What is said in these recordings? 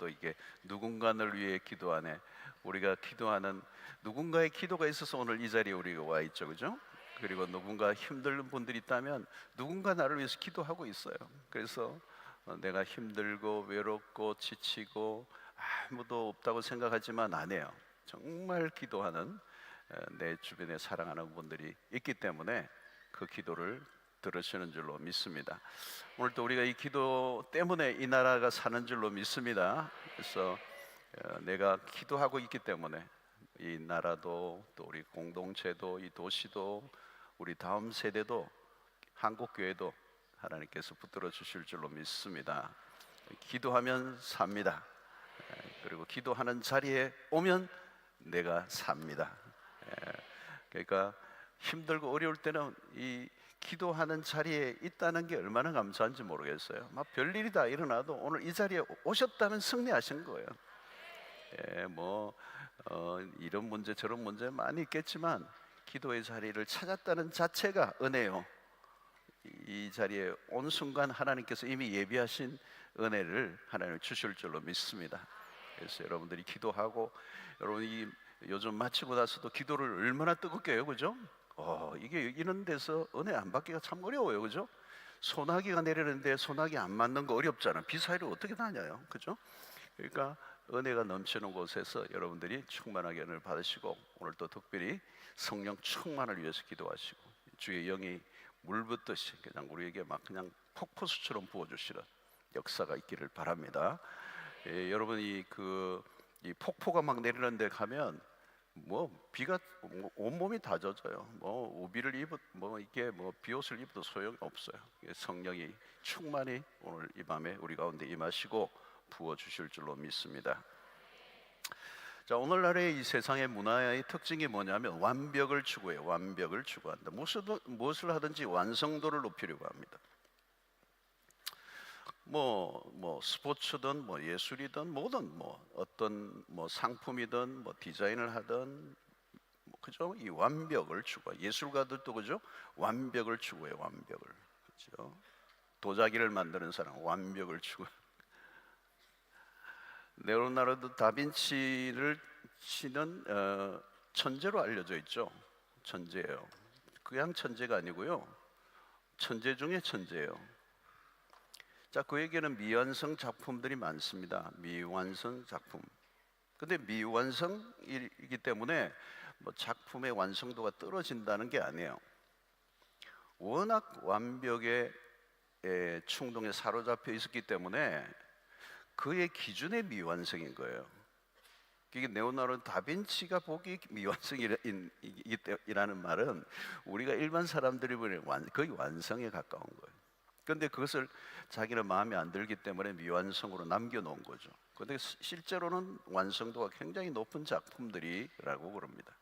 또 이게 누군가를 위해 기도하네. 우리가 기도하는 누군가의 기도가 있어서 오늘 이 자리에 우리가 와 있죠, 그죠? 그리고 누군가 힘든 분들이 있다면 누군가 나를 위해서 기도하고 있어요. 그래서 내가 힘들고 외롭고 지치고 아무도 없다고 생각하지만 안 해요. 정말 기도하는 내 주변에 사랑하는 분들이 있기 때문에 그 기도를 들으시는 줄로 믿습니다. 오늘 또 우리가 이 기도 때문에 이 나라가 사는 줄로 믿습니다. 그래서 내가 기도하고 있기 때문에 이 나라도 또 우리 공동체도 이 도시도 우리 다음 세대도 한국 교회도 하나님께서 붙들어 주실 줄로 믿습니다. 기도하면 삽니다. 그리고 기도하는 자리에 오면 내가 삽니다. 그러니까 힘들고 어려울 때는 이 기도하는 자리에 있다는 게 얼마나 감사한지 모르겠어요. 막 별일이 다 일어나도 오늘 이 자리에 오셨다면 승리하신 거예요. 이런 문제 저런 문제 많이 있겠지만 기도의 자리를 찾았다는 자체가 은혜요. 이 자리에 온 순간 하나님께서 이미 예비하신 은혜를 하나님 주실 줄로 믿습니다. 그래서 여러분들이 기도하고 여러분이 요즘 마치고 나서도 기도를 얼마나 뜨겁게 해요, 그죠? 이게 이런 데서 은혜 안 받기가 참 어려워요, 그죠? 소나기가 내리는데 소나기 안 맞는 거 어렵잖아. 비 사이를 어떻게 다녀요, 그죠? 그러니까 은혜가 넘치는 곳에서 여러분들이 충만하게 은혜를 받으시고 오늘 또 특별히 성령 충만을 위해서 기도하시고 주의 영이 물 붓듯이 그냥 우리에게 막 그냥 폭포수처럼 부어주시는 역사가 있기를 바랍니다. 여러분이 이 폭포가 막 내리는 데 가면 비가 온몸이 다 젖어요. 우비를 이게 비옷을 입어도 소용이 없어요. 성령이 충만히 오늘 이 밤에 우리 가운데 임하시고 부어 주실 줄로 믿습니다. 자, 오늘날의 이 세상의 문화의 특징이 뭐냐면 완벽을 추구해요. 완벽을 추구한다. 무엇을 하든지 완성도를 높이려고 합니다. 스포츠든 예술이든 뭐든 어떤 상품이든 디자인을 하든 그죠? 이 완벽을 추구해. 예술가들도 그죠? 완벽을 추구해요. 완벽을. 그죠? 도자기를 만드는 사람 완벽을 추구. 레오나르도 다빈치를 치는 천재로 알려져 있죠. 천재예요. 그냥 천재가 아니고요. 천재 중에 천재예요. 자, 그에게는 미완성 작품들이 많습니다. 미완성 작품. 근데 미완성이기 때문에 작품의 완성도가 떨어진다는 게 아니에요. 워낙 완벽의 충동에 사로잡혀 있었기 때문에 그의 기준의 미완성인 거예요. 이게 레오나르도 다빈치가 보기 미완성이라는 말은 우리가 일반 사람들이 보는 거의 완성에 가까운 거예요. 그런데 그것을 자기는 마음에 안 들기 때문에 미완성으로 남겨놓은 거죠. 그런데 실제로는 완성도가 굉장히 높은 작품들이라고 그럽니다.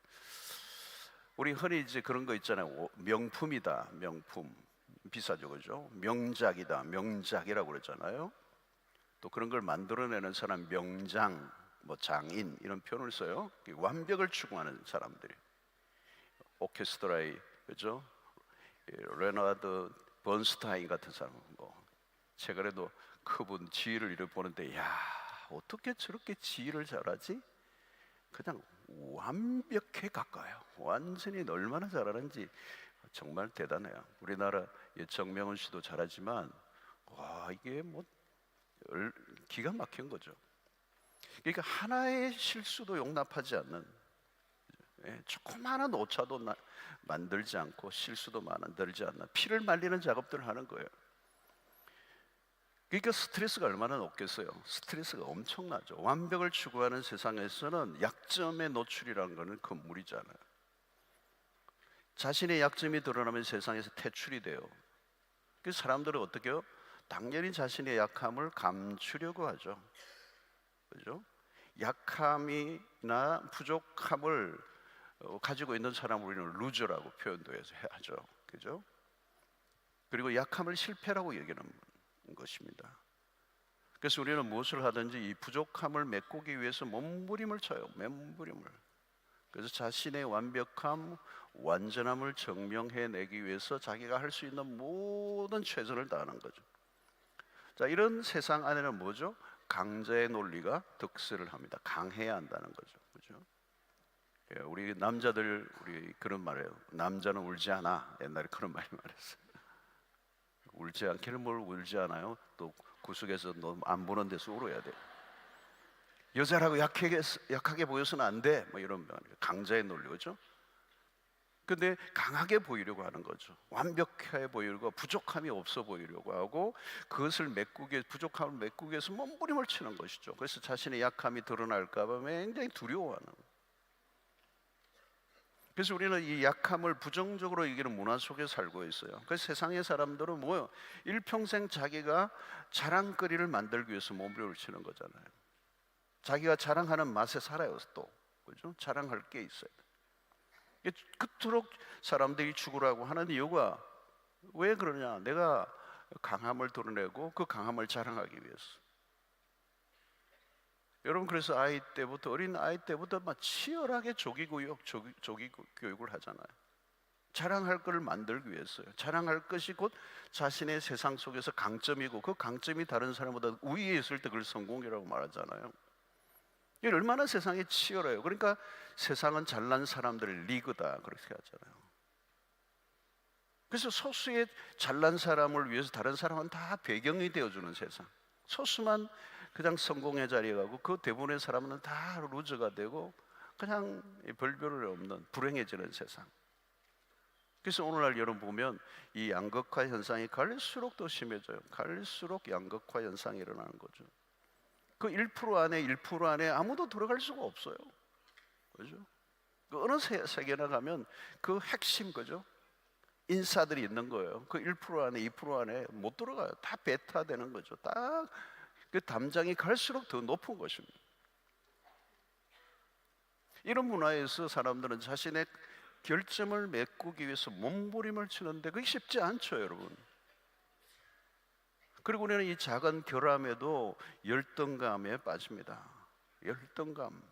우리 흔히 이제 그런 거 있잖아요. 명품이다, 명품. 비싸죠, 그죠? 명작이다, 명작이라고 그러잖아요. 또 그런 걸 만들어내는 사람 명장, 장인 이런 표현을 써요. 완벽을 추구하는 사람들이. 오케스트라의 그죠? 레나드 번스타인 같은 사람 최근에도 그분 지휘를 이렇게 보는데 야 어떻게 저렇게 지휘를 잘하지? 그냥 완벽에 가까워요. 완전히 얼마나 잘하는지 정말 대단해요. 우리나라 정명훈 씨도 잘하지만 이게 기가 막힌 거죠. 그러니까 하나의 실수도 용납하지 않는 조그마한 오차도 만들지 않고 실수도 만들지 않는 피를 말리는 작업들을 하는 거예요. 그러니까 스트레스가 얼마나 높겠어요. 스트레스가 엄청나죠. 완벽을 추구하는 세상에서는 약점의 노출이라는 것은 그 무리잖아요. 자신의 약점이 드러나면 세상에서 퇴출이 돼요. 그래서 사람들은 어떻게 해요? 당연히 자신의 약함을 감추려고 하죠. 그죠? 약함이나 부족함을 가지고 있는 사람을 우리는 루저라고 표현도 해서 하죠. 그죠? 그리고 약함을 실패라고 얘기하는 것입니다. 그래서 우리는 무엇을 하든지 이 부족함을 메꾸기 위해서 몸부림을 쳐요. 몸부림을. 그래서 자신의 완벽함, 완전함을 증명해내기 위해서 자기가 할 수 있는 모든 최선을 다하는 거죠. 자, 이런 세상 안에는 뭐죠? 강자의 논리가 득세를 합니다. 강해야 한다는 거죠. 그죠? 예, 우리 남자들 우리 그런 말해요. 남자는 울지 않아. 옛날에 그런 말이 말했어요. 울지 않기는 뭘 울지 않아요. 또 구석에서 너 안 보는 데서 울어야 돼. 여자라고 약하게 보여서는 안 돼. 뭐 이런 강자의 논리, 그죠? 근데 강하게 보이려고 하는 거죠. 완벽해 보이려고, 부족함이 없어 보이려고 하고, 그것을 부족함을 메꾸기 위해서 몸부림을 치는 것이죠. 그래서 자신의 약함이 드러날까 봐 굉장히 두려워하는 거예요. 그래서 우리는 이 약함을 부정적으로 이기는 문화 속에 살고 있어요. 그래서 세상의 사람들은 뭐요? 일평생 자기가 자랑거리를 만들기 위해서 몸부림을 치는 거잖아요. 자기가 자랑하는 맛에 살아요. 또 그죠? 자랑할 게 있어요. 그토록 사람들이 죽으라고 하는 이유가 왜 그러냐? 내가 강함을 드러내고 그 강함을 자랑하기 위해서. 여러분, 그래서 어린 아이 때부터 막 치열하게 조기 교육을 하잖아요. 자랑할 것을 만들기 위해서요. 자랑할 것이 곧 자신의 세상 속에서 강점이고, 그 강점이 다른 사람보다 우위에 있을 때 그걸 성공이라고 말하잖아요. 이게 얼마나 세상이 치열해요. 그러니까 세상은 잘난 사람들의 리그다, 그렇게 하잖아요. 그래서 소수의 잘난 사람을 위해서 다른 사람은 다 배경이 되어주는 세상. 소수만 그냥 성공의 자리에 가고, 그 대부분의 사람은 다 루저가 되고 그냥 별별 없는 불행해지는 세상. 그래서 오늘날 여러분 보면 이 양극화 현상이 갈수록 더 심해져요. 갈수록 양극화 현상이 일어나는 거죠. 그 1% 안에 아무도 들어갈 수가 없어요. 그죠? 그 어느 세계나 가면 그 핵심, 그죠? 인사들이 있는 거예요. 그 1% 안에, 2% 안에 못 들어가요. 다 베타되는 거죠. 딱 그 담장이 갈수록 더 높은 것입니다. 이런 문화에서 사람들은 자신의 결점을 메꾸기 위해서 몸부림을 치는데 그게 쉽지 않죠, 여러분. 그리고 우리는 이 작은 결함에도 열등감에 빠집니다. 열등감.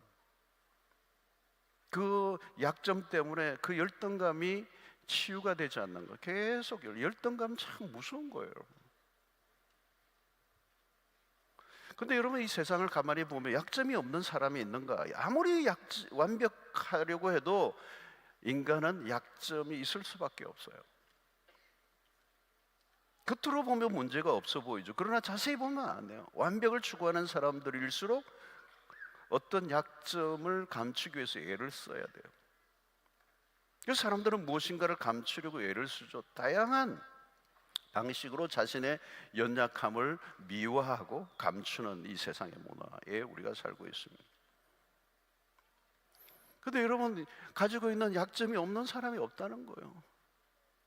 그 약점 때문에 그 열등감이 치유가 되지 않는 거. 계속 열등감 참 무서운 거예요, 여러분. 근데 여러분, 이 세상을 가만히 보면 약점이 없는 사람이 있는가? 아무리 완벽하려고 해도 인간은 약점이 있을 수밖에 없어요. 겉으로 보면 문제가 없어 보이죠. 그러나 자세히 보면 안 돼요. 완벽을 추구하는 사람들일수록 어떤 약점을 감추기 위해서 애를 써야 돼요. 그래서 사람들은 무엇인가를 감추려고 애를 쓰죠. 다양한 방식으로 자신의 연약함을 미화하고 감추는 이 세상의 문화에 우리가 살고 있습니다. 근데 여러분, 가지고 있는 약점이 없는 사람이 없다는 거예요.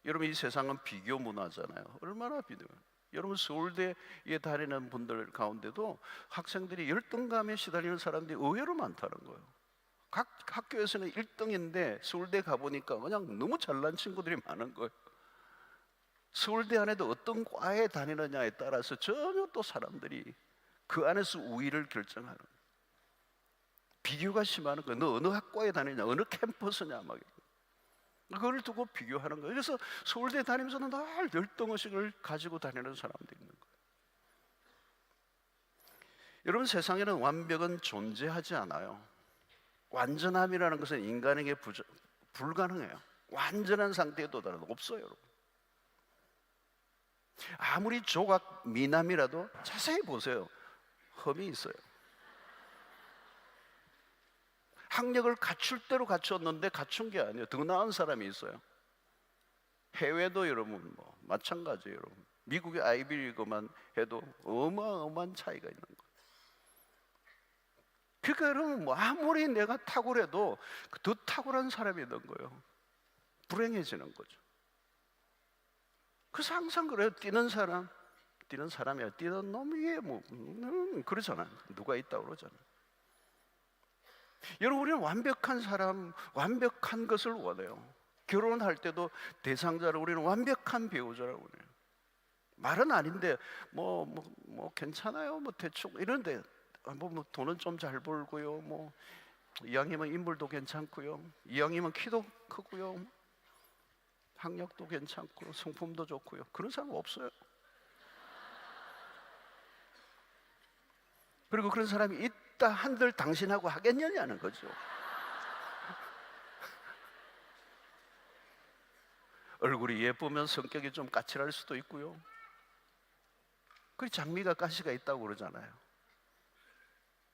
여러분, 이 세상은 비교 문화잖아요. 얼마나 비교해요. 여러분, 서울대에 다니는 분들 가운데도 학생들이 열등감에 시달리는 사람들이 의외로 많다는 거예요. 각 학교에서는 1등인데 서울대 가보니까 그냥 너무 잘난 친구들이 많은 거예요. 서울대 안에도 어떤 과에 다니느냐에 따라서 전혀 또 사람들이 그 안에서 우위를 결정하는 거예요. 비교가 심하는 거예요. 너 어느 학과에 다니냐, 어느 캠퍼스냐, 막 그걸 두고 비교하는 거예요. 그래서 서울대 다니면서는 늘 열등의식을 가지고 다니는 사람들이 있는 거예요. 여러분, 세상에는 완벽은 존재하지 않아요. 완전함이라는 것은 인간에게 불가능해요. 완전한 상태에 도달은 없어요, 여러분. 아무리 조각 미남이라도 자세히 보세요. 흠이 있어요. 학력을 갖출 대로 갖췄는데 갖춘 게 아니에요. 더 나은 사람이 있어요. 해외도 여러분 뭐 마찬가지예요, 여러분. 미국의 아이비리그만 해도 어마어마한 차이가 있는 거예요. 그러니까 여러분, 뭐 아무리 내가 탁월해도 더 탁월한 사람이 있는 거예요. 불행해지는 거죠. 그래서 항상 그래요. 뛰는 사람이야. 뛰는 놈 위에 뭐 그러잖아요. 누가 있다고 그러잖아요. 여러분, 우리는 완벽한 사람, 완벽한 것을 원해요. 결혼할 때도 대상자를 우리는 완벽한 배우자라고 원해요. 말은 아닌데 뭐 괜찮아요, 뭐 대충 이런데 뭐 돈은 좀 잘 벌고요, 뭐 이왕이면 인물도 괜찮고요, 이왕이면 키도 크고요, 학력도 괜찮고 성품도 좋고요. 그런 사람 없어요. 그리고 그런 사람이 있다 한들 당신하고 하겠느냐는 거죠. 얼굴이 예쁘면 성격이 좀 까칠할 수도 있고요. 그 장미가 가시가 있다고 그러잖아요.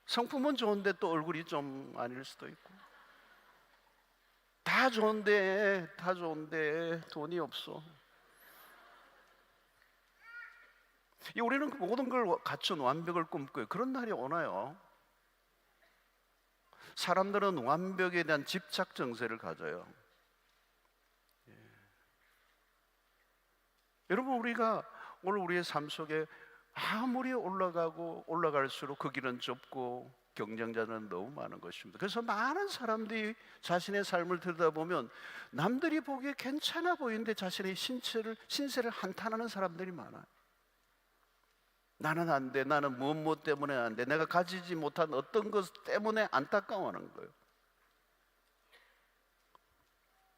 성품은 좋은데 또 얼굴이 좀 아닐 수도 있고, 다 좋은데 돈이 없어. 우리는 모든 걸 갖춘 완벽을 꿈꿔요. 그런 날이 오나요? 사람들은 완벽에 대한 집착 정세를 가져요. 여러분, 우리가 오늘 우리의 삶 속에 아무리 올라갈수록 그 길은 좁고 경쟁자는 너무 많은 것입니다. 그래서 많은 사람들이 자신의 삶을 들여다보면 남들이 보기에 괜찮아 보이는데 자신의 신세를 한탄하는 사람들이 많아요. 나는 안 돼, 나는 무엇 때문에 안 돼, 내가 가지지 못한 어떤 것 때문에 안타까워하는 거예요.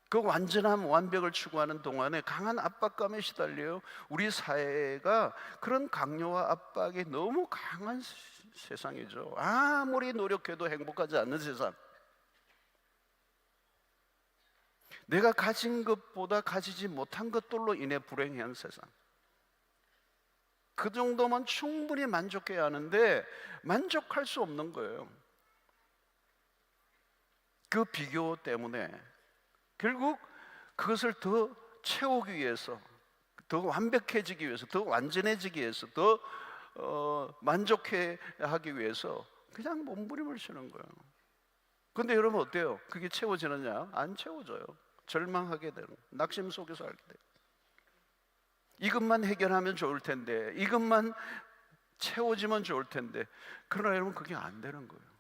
그 완전한 완벽을 추구하는 동안에 강한 압박감에 시달려요. 우리 사회가 그런 강요와 압박이 너무 강한 세상이죠. 아무리 노력해도 행복하지 않는 세상. 내가 가진 것보다 가지지 못한 것들로 인해 불행한 세상. 그 정도면 충분히 만족해야 하는데 만족할 수 없는 거예요. 그 비교 때문에 결국 그것을 더 채우기 위해서, 더 완벽해지기 위해서, 더 완전해지기 위해서, 더 만족해 하기 위해서 그냥 몸부림을 치는 거예요. 근데 여러분 어때요? 그게 채워지느냐? 안 채워져요. 절망하게 되는, 낙심 속에서 알게 돼요. 이것만 해결하면 좋을 텐데, 이것만 채워지면 좋을 텐데, 그러나 여러분 그게 안 되는 거예요.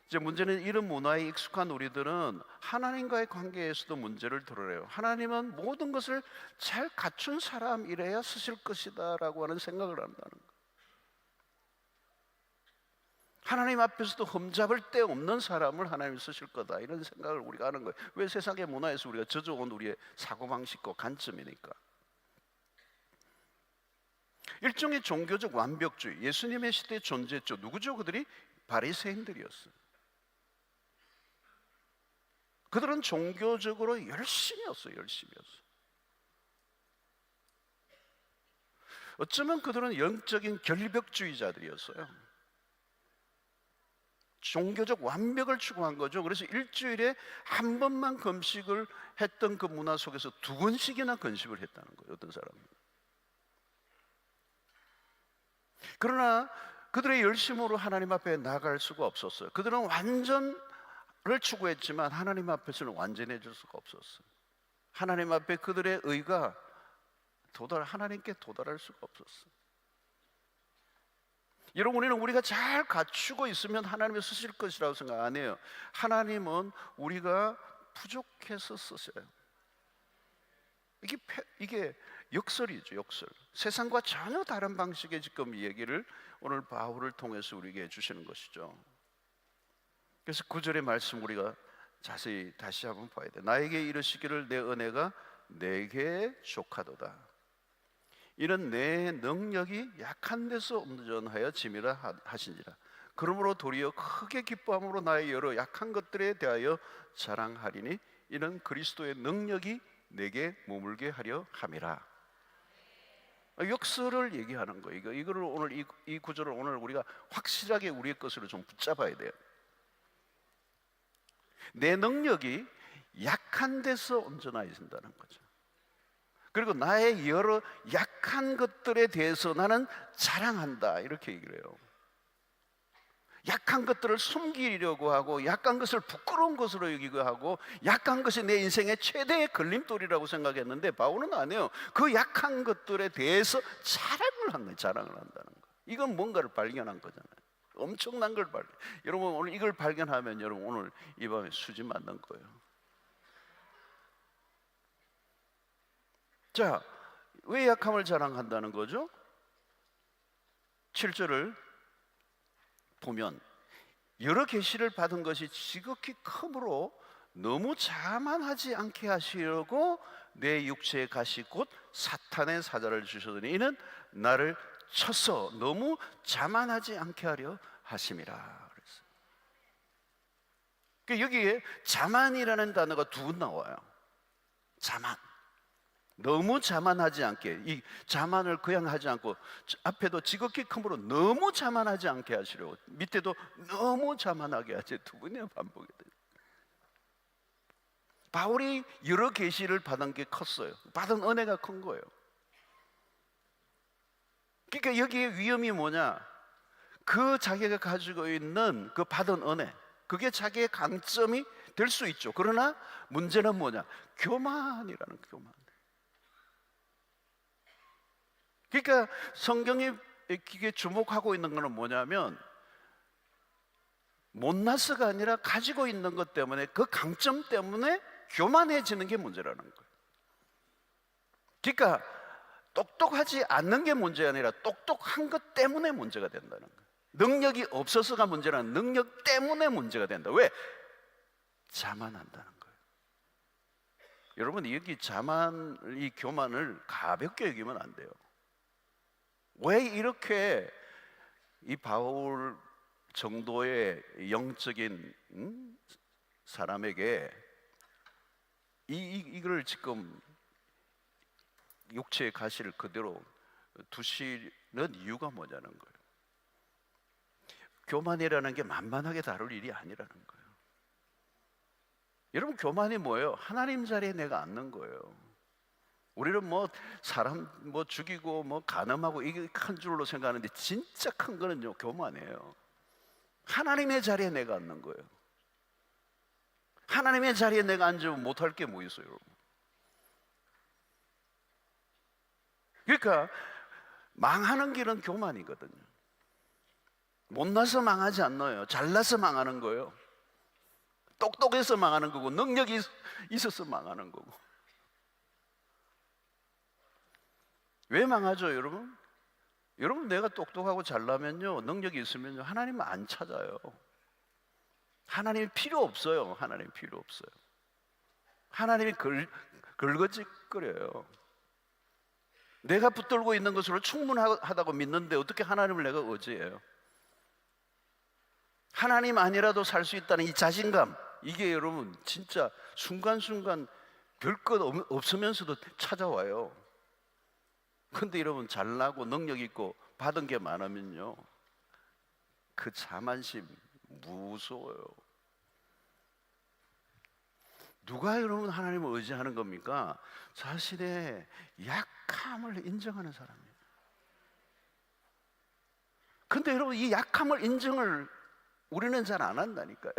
이제 문제는 이런 문화에 익숙한 우리들은 하나님과의 관계에서도 문제를 드러내요. 하나님은 모든 것을 잘 갖춘 사람이래야 쓰실 것이다 라고 하는 생각을 한다는 거예요. 하나님 앞에서도 흠잡을 데 없는 사람을 하나님이 쓰실 거다, 이런 생각을 우리가 하는 거예요. 왜? 세상의 문화에서 우리가 젖어온 우리의 사고방식과 관점이니까. 일종의 종교적 완벽주의, 예수님의 시대에 존재했죠. 누구죠? 그들이 바리새인들이었어요. 그들은 종교적으로 열심이었어요. 어쩌면 그들은 영적인 결벽주의자들이었어요. 종교적 완벽을 추구한 거죠. 그래서 일주일에 한 번만 금식을 했던 그 문화 속에서 2번씩이나 금식을 했다는 거예요. 어떤 사람은. 그러나 그들의 열심으로 하나님 앞에 나갈 수가 없었어요. 그들은 완전을 추구했지만 하나님 앞에서는 완전해질 수가 없었어요. 하나님 앞에 그들의 의가 하나님께 도달할 수가 없었어요. 여러분, 우리가 잘 갖추고 있으면 하나님이 쓰실 것이라고 생각 안 해요. 하나님은 우리가 부족해서 쓰셔요. 이게 역설이죠, 역설. 세상과 전혀 다른 방식의 지금 이 얘기를 오늘 바울을 통해서 우리에게 해주시는 것이죠. 그래서 9절의 말씀 우리가 자세히 다시 한번 봐야 돼요. 나에게 이르시기를 내 은혜가 내게 족하도다. 이는 내 능력이 약한 데서 온전하여 짐이라 하시니라. 그러므로 도리어 크게 기뻐함으로 나의 여러 약한 것들에 대하여 자랑하리니 이는 그리스도의 능력이 내게 머물게 하려 함이라. 역설을 얘기하는 거예요. 이거를 오늘 이 구절을 오늘 우리가 확실하게 우리의 것으로 좀 붙잡아야 돼요. 내 능력이 약한 데서 온전해진다는 거죠. 그리고 나의 여러 약한 것들에 대해서 나는 자랑한다, 이렇게 얘기를 해요. 약한 것들을 숨기려고 하고 약한 것을 부끄러운 것으로 여기고 하고 약한 것이 내 인생의 최대의 걸림돌이라고 생각했는데 바울은 안 해요. 그 약한 것들에 대해서 자랑을 한다는 거예요. 이건 뭔가를 발견한 거잖아요. 엄청난 걸 여러분 오늘 이걸 발견하면 여러분 오늘 이 밤에 수지 맞는 거예요. 자, 왜 약함을 자랑한다는 거죠? 7절을 보면 여러 계시를 받은 것이 지극히 크므로 너무 자만하지 않게 하시려고 내 육체의 가시 곧 사탄의 사자를 주셨으니 이는 나를 쳐서 너무 자만하지 않게 하려 하심이라 그랬어요. 그러니까 여기에 자만이라는 단어가 두 번 나와요. 자만. 너무 자만하지 않게, 이 자만을 그냥 하지 않고 앞에도 지극히 크므로 너무 자만하지 않게 하시려고, 밑에도 너무 자만하게 하지, 두 번이나 반복이 돼요. 바울이 여러 계시를 받은 게 컸어요. 받은 은혜가 큰 거예요. 그러니까 여기에 위험이 뭐냐, 그 자기가 가지고 있는 그 받은 은혜, 그게 자기의 강점이 될 수 있죠. 그러나 문제는 뭐냐, 교만이라는, 교만. 그러니까 성경이 이게 주목하고 있는 것은 뭐냐면, 못나서가 아니라 가지고 있는 것 때문에, 그 강점 때문에 교만해지는 게 문제라는 거예요. 그러니까 똑똑하지 않는 게 문제가 아니라 똑똑한 것 때문에 문제가 된다는 거예요. 능력이 없어서가 문제라, 능력 때문에 문제가 된다. 왜? 자만한다는 거예요. 여러분, 여기 자만, 이 교만을 가볍게 여기면 안 돼요. 왜 이렇게 이 바울 정도의 영적인 사람에게 이걸 지금 육체의 가시를 그대로 두시는 이유가 뭐냐는 거예요. 교만이라는 게 만만하게 다룰 일이 아니라는 거예요. 여러분, 교만이 뭐예요? 하나님 자리에 내가 앉는 거예요. 우리는 뭐 사람 뭐 죽이고 뭐 간음하고 이게 큰 줄로 생각하는데, 진짜 큰 거는요, 교만이에요. 하나님의 자리에 내가 앉는 거예요. 하나님의 자리에 내가 앉으면 못할 게 뭐 있어요, 여러분? 그러니까 망하는 길은 교만이거든요. 못나서 망하지 않나요? 잘나서 망하는 거예요. 똑똑해서 망하는 거고, 능력이 있어서 망하는 거고. 왜 망하죠, 여러분? 여러분, 내가 똑똑하고 잘나면요, 능력이 있으면요, 하나님 안 찾아요. 하나님 필요 없어요. 하나님 필요 없어요. 하나님이 긁어짓거려요. 내가 붙들고 있는 것으로 충분하다고 믿는데 어떻게 하나님을 내가 의지해요? 하나님 아니라도 살 수 있다는 이 자신감, 이게 여러분 진짜 순간순간 별것 없으면서도 찾아와요. 근데 여러분, 잘나고 능력 있고 받은 게 많으면요, 그 자만심 무서워요. 누가 여러분 하나님을 의지하는 겁니까? 자신의 약함을 인정하는 사람이에요. 근데 여러분, 이 약함을 인정을 우리는 잘 안 한다니까요.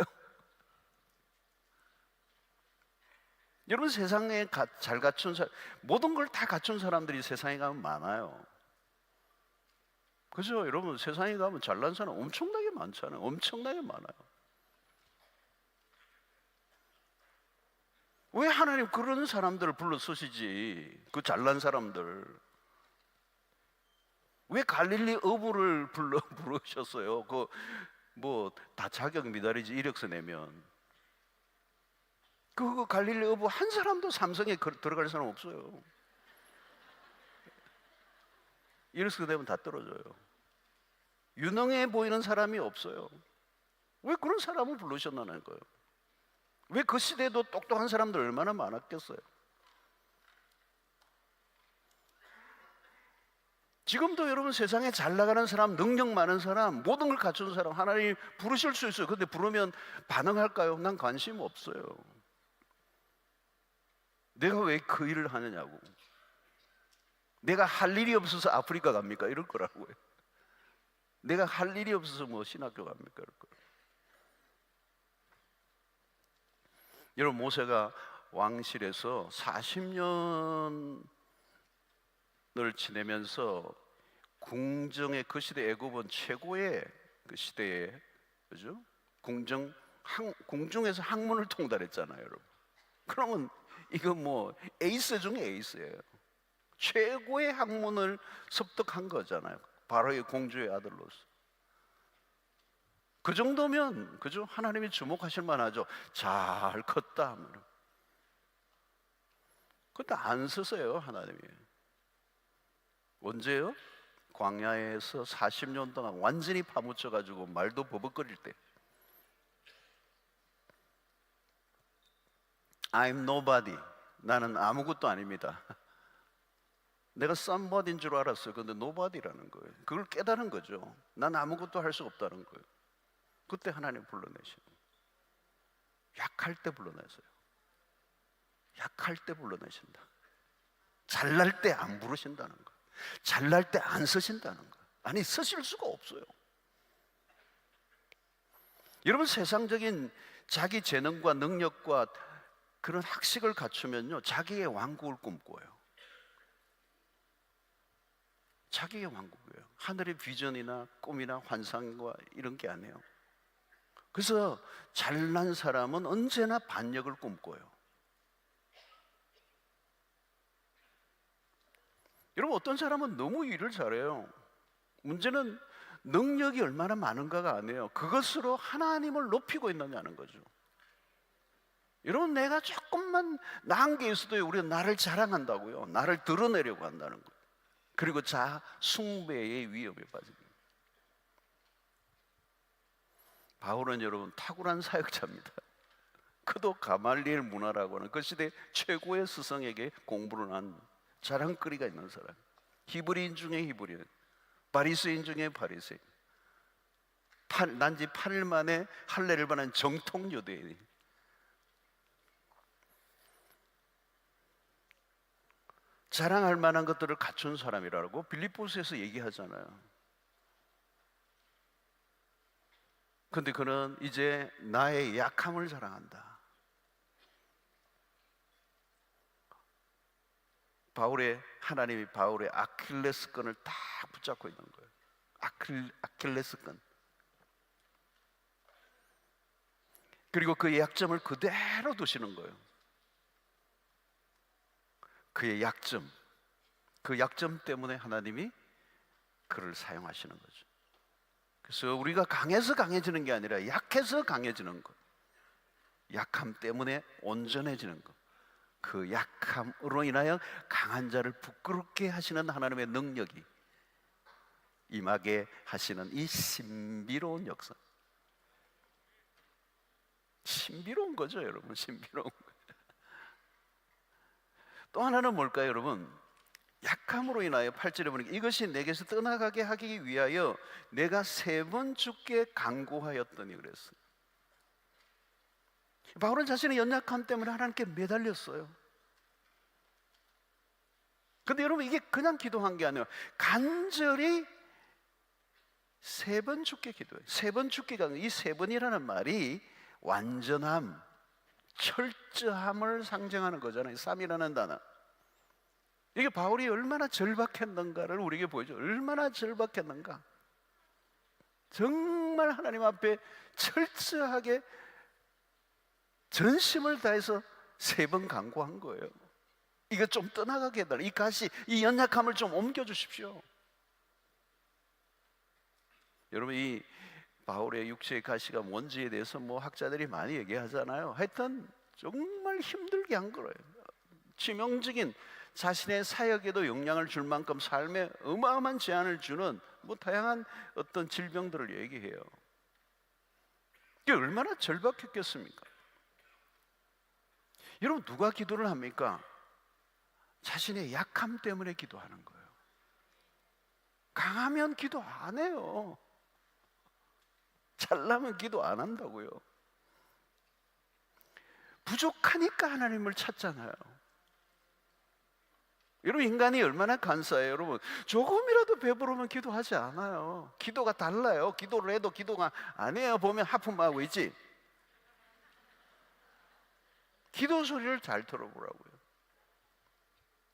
여러분, 세상에 잘 갖춘 사람, 모든 걸 다 갖춘 사람들이 세상에 가면 많아요. 그죠? 여러분, 세상에 가면 잘난 사람 엄청나게 많잖아요. 엄청나게 많아요. 왜 하나님 그런 사람들을 불러 쓰시지? 그 잘난 사람들. 왜 갈릴리 어부를 부르셨어요? 그 뭐 다 자격 미달이지, 이력서 내면. 그 갈릴리 어부 한 사람도 삼성에 들어갈 사람 없어요. 이력서 내면 다 떨어져요. 유능해 보이는 사람이 없어요. 왜 그런 사람을 부르셨나는 거예요? 왜 그 시대에도 똑똑한 사람들 얼마나 많았겠어요? 지금도 여러분, 세상에 잘 나가는 사람, 능력 많은 사람, 모든 걸 갖춘 사람 하나님 부르실 수 있어요. 근데 부르면 반응할까요? 난 관심 없어요. 내가 왜 그 일을 하느냐고. 내가 할 일이 없어서 아프리카 갑니까? 이럴 거라고요. 내가 할 일이 없어서 뭐 신학교 갑니까? 이럴 거라고. 여러분, 모세가 왕실에서 40년을 지내면서 궁정의, 그 시대 애굽은 최고의 그 시대에, 그죠? 궁중에서 학문을 통달했잖아요, 여러분. 그러면 이거 뭐 에이스 중에 에이스예요. 최고의 학문을 습득한 거잖아요. 바로 이 공주의 아들로서. 그 정도면, 그죠? 하나님이 주목하실 만하죠. 잘 컸다 하면. 근데 안 쓰세요, 하나님이. 언제요? 광야에서 40년 동안 완전히 파묻혀 가지고 말도 버벅거릴 때, I'm nobody, 나는 아무것도 아닙니다. 내가 somebody인 줄 알았어요. 근데 nobody라는 거예요. 그걸 깨달은 거죠. 난 아무것도 할 수 없다는 거예요. 그때 하나님 불러내시는 거예요. 약할 때 불러내세요. 약할 때 불러내신다. 잘날 때 안 부르신다는 거예요. 잘날 때 안 쓰신다는 거예요. 아니, 쓰실 수가 없어요. 여러분, 세상적인 자기 재능과 능력과 그런 학식을 갖추면요, 자기의 왕국을 꿈꿔요. 자기의 왕국이에요. 하늘의 비전이나 꿈이나 환상과 이런 게 아니에요. 그래서 잘난 사람은 언제나 반역을 꿈꿔요. 여러분, 어떤 사람은 너무 일을 잘해요. 문제는 능력이 얼마나 많은가가 아니에요. 그것으로 하나님을 높이고 있느냐는 거죠. 여러분, 내가 조금만 나은 게 있어도 우리가 나를 자랑한다고요. 나를 드러내려고 한다는 거예요. 그리고 자아 숭배의 위험에 빠집니다. 바울은 여러분 탁월한 사역자입니다. 그도 가말리엘 문화라고 하는 그 시대 최고의 스승에게 공부를 한 자랑거리가 있는 사람, 히브리인 중에 히브리인, 바리새인 중에 바리새인, 난지 8일 만에 할례를 받은 정통 유대인. 자랑할 만한 것들을 갖춘 사람이라고 빌립보서에서 얘기하잖아요. 근데 그는 이제 나의 약함을 자랑한다. 하나님이 바울의 아킬레스건을 딱 붙잡고 있는 거예요. 아킬레스건. 그리고 그의 약점을 그대로 두시는 거예요. 그의 약점, 그 약점 때문에 하나님이 그를 사용하시는 거죠. 그래서 우리가 강해서 강해지는 게 아니라 약해서 강해지는 것, 약함 때문에 온전해지는 것, 그 약함으로 인하여 강한 자를 부끄럽게 하시는 하나님의 능력이 임하게 하시는 이 신비로운 역사. 신비로운 거죠, 여러분. 신비로운 거예요. 또 하나는 뭘까요, 여러분? 약함으로 인하여 8절에 보니까 이것이 내게서 떠나가게 하기 위하여 내가 3번 주께 간구하였더니 그랬어요. 바울은 자신의 연약함 때문에 하나님께 매달렸어요. 근데 여러분, 이게 그냥 기도한 게 아니에요. 간절히 3번 주께 기도해요. 3번 주께 간구. 이 3번이라는 말이 완전함, 철저함을 상징하는 거잖아요. 3이라는 단어. 이게 바울이 얼마나 절박했는가를 우리에게 보여줘. 얼마나 절박했는가. 정말 하나님 앞에 철저하게 전심을 다해서 3번 간구한 거예요. 이거 좀 떠나가게 해달라. 이 가시, 이 연약함을 좀 옮겨주십시오. 여러분, 이 바울의 육체의 가시가 뭔지에 대해서 학자들이 많이 얘기하잖아요. 하여튼 정말 힘들게 한 거예요. 치명적인, 자신의 사역에도 영향을 줄 만큼 삶에 어마어마한 제한을 주는 다양한 어떤 질병들을 얘기해요. 이게 얼마나 절박했겠습니까? 여러분, 누가 기도를 합니까? 자신의 약함 때문에 기도하는 거예요. 강하면 기도 안 해요. 잘나면 기도 안 한다고요. 부족하니까 하나님을 찾잖아요. 여러분, 인간이 얼마나 간사해요. 여러분, 조금이라도 배부르면 기도하지 않아요. 기도가 달라요. 기도를 해도 기도가 아니에요. 보면 하품하고 있지. 기도 소리를 잘 들어보라고요.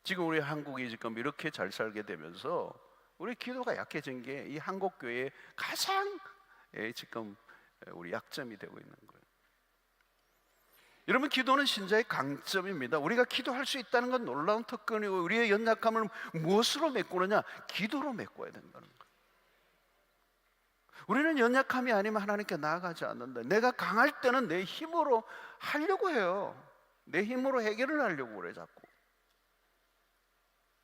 지금 우리 한국이 지금 이렇게 잘 살게 되면서 우리 기도가 약해진 게 이 한국 교회의 가장 지금 우리 약점이 되고 있는 거예요. 여러분, 기도는 신자의 강점입니다. 우리가 기도할 수 있다는 건 놀라운 특권이고, 우리의 연약함을 무엇으로 메꾸느냐? 기도로 메꿔야 된다는 거예요. 우리는 연약함이 아니면 하나님께 나아가지 않는다. 내가 강할 때는 내 힘으로 하려고 해요. 내 힘으로 해결을 하려고 그래 자꾸.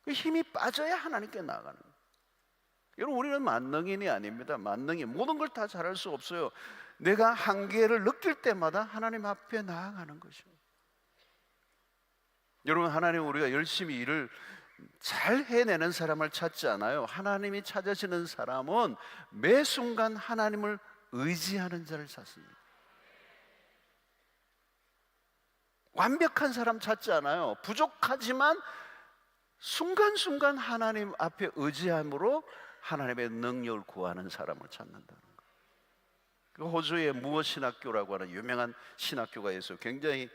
그 힘이 빠져야 하나님께 나아가는 거예요. 여러분, 우리는 만능인이 아닙니다. 만능인, 모든 걸 다 잘할 수 없어요. 내가 한계를 느낄 때마다 하나님 앞에 나아가는 것입니다. 여러분, 하나님 우리가 열심히 일을 잘 해내는 사람을 찾지 않아요. 하나님이 찾으시는 사람은 매 순간 하나님을 의지하는 자를 찾습니다. 완벽한 사람 찾지 않아요. 부족하지만 순간순간 하나님 앞에 의지함으로 하나님의 능력을 구하는 사람을 찾는다는 거예요. 호주의 무어 신학교라고 하는 유명한 신학교가 있어요. 굉장히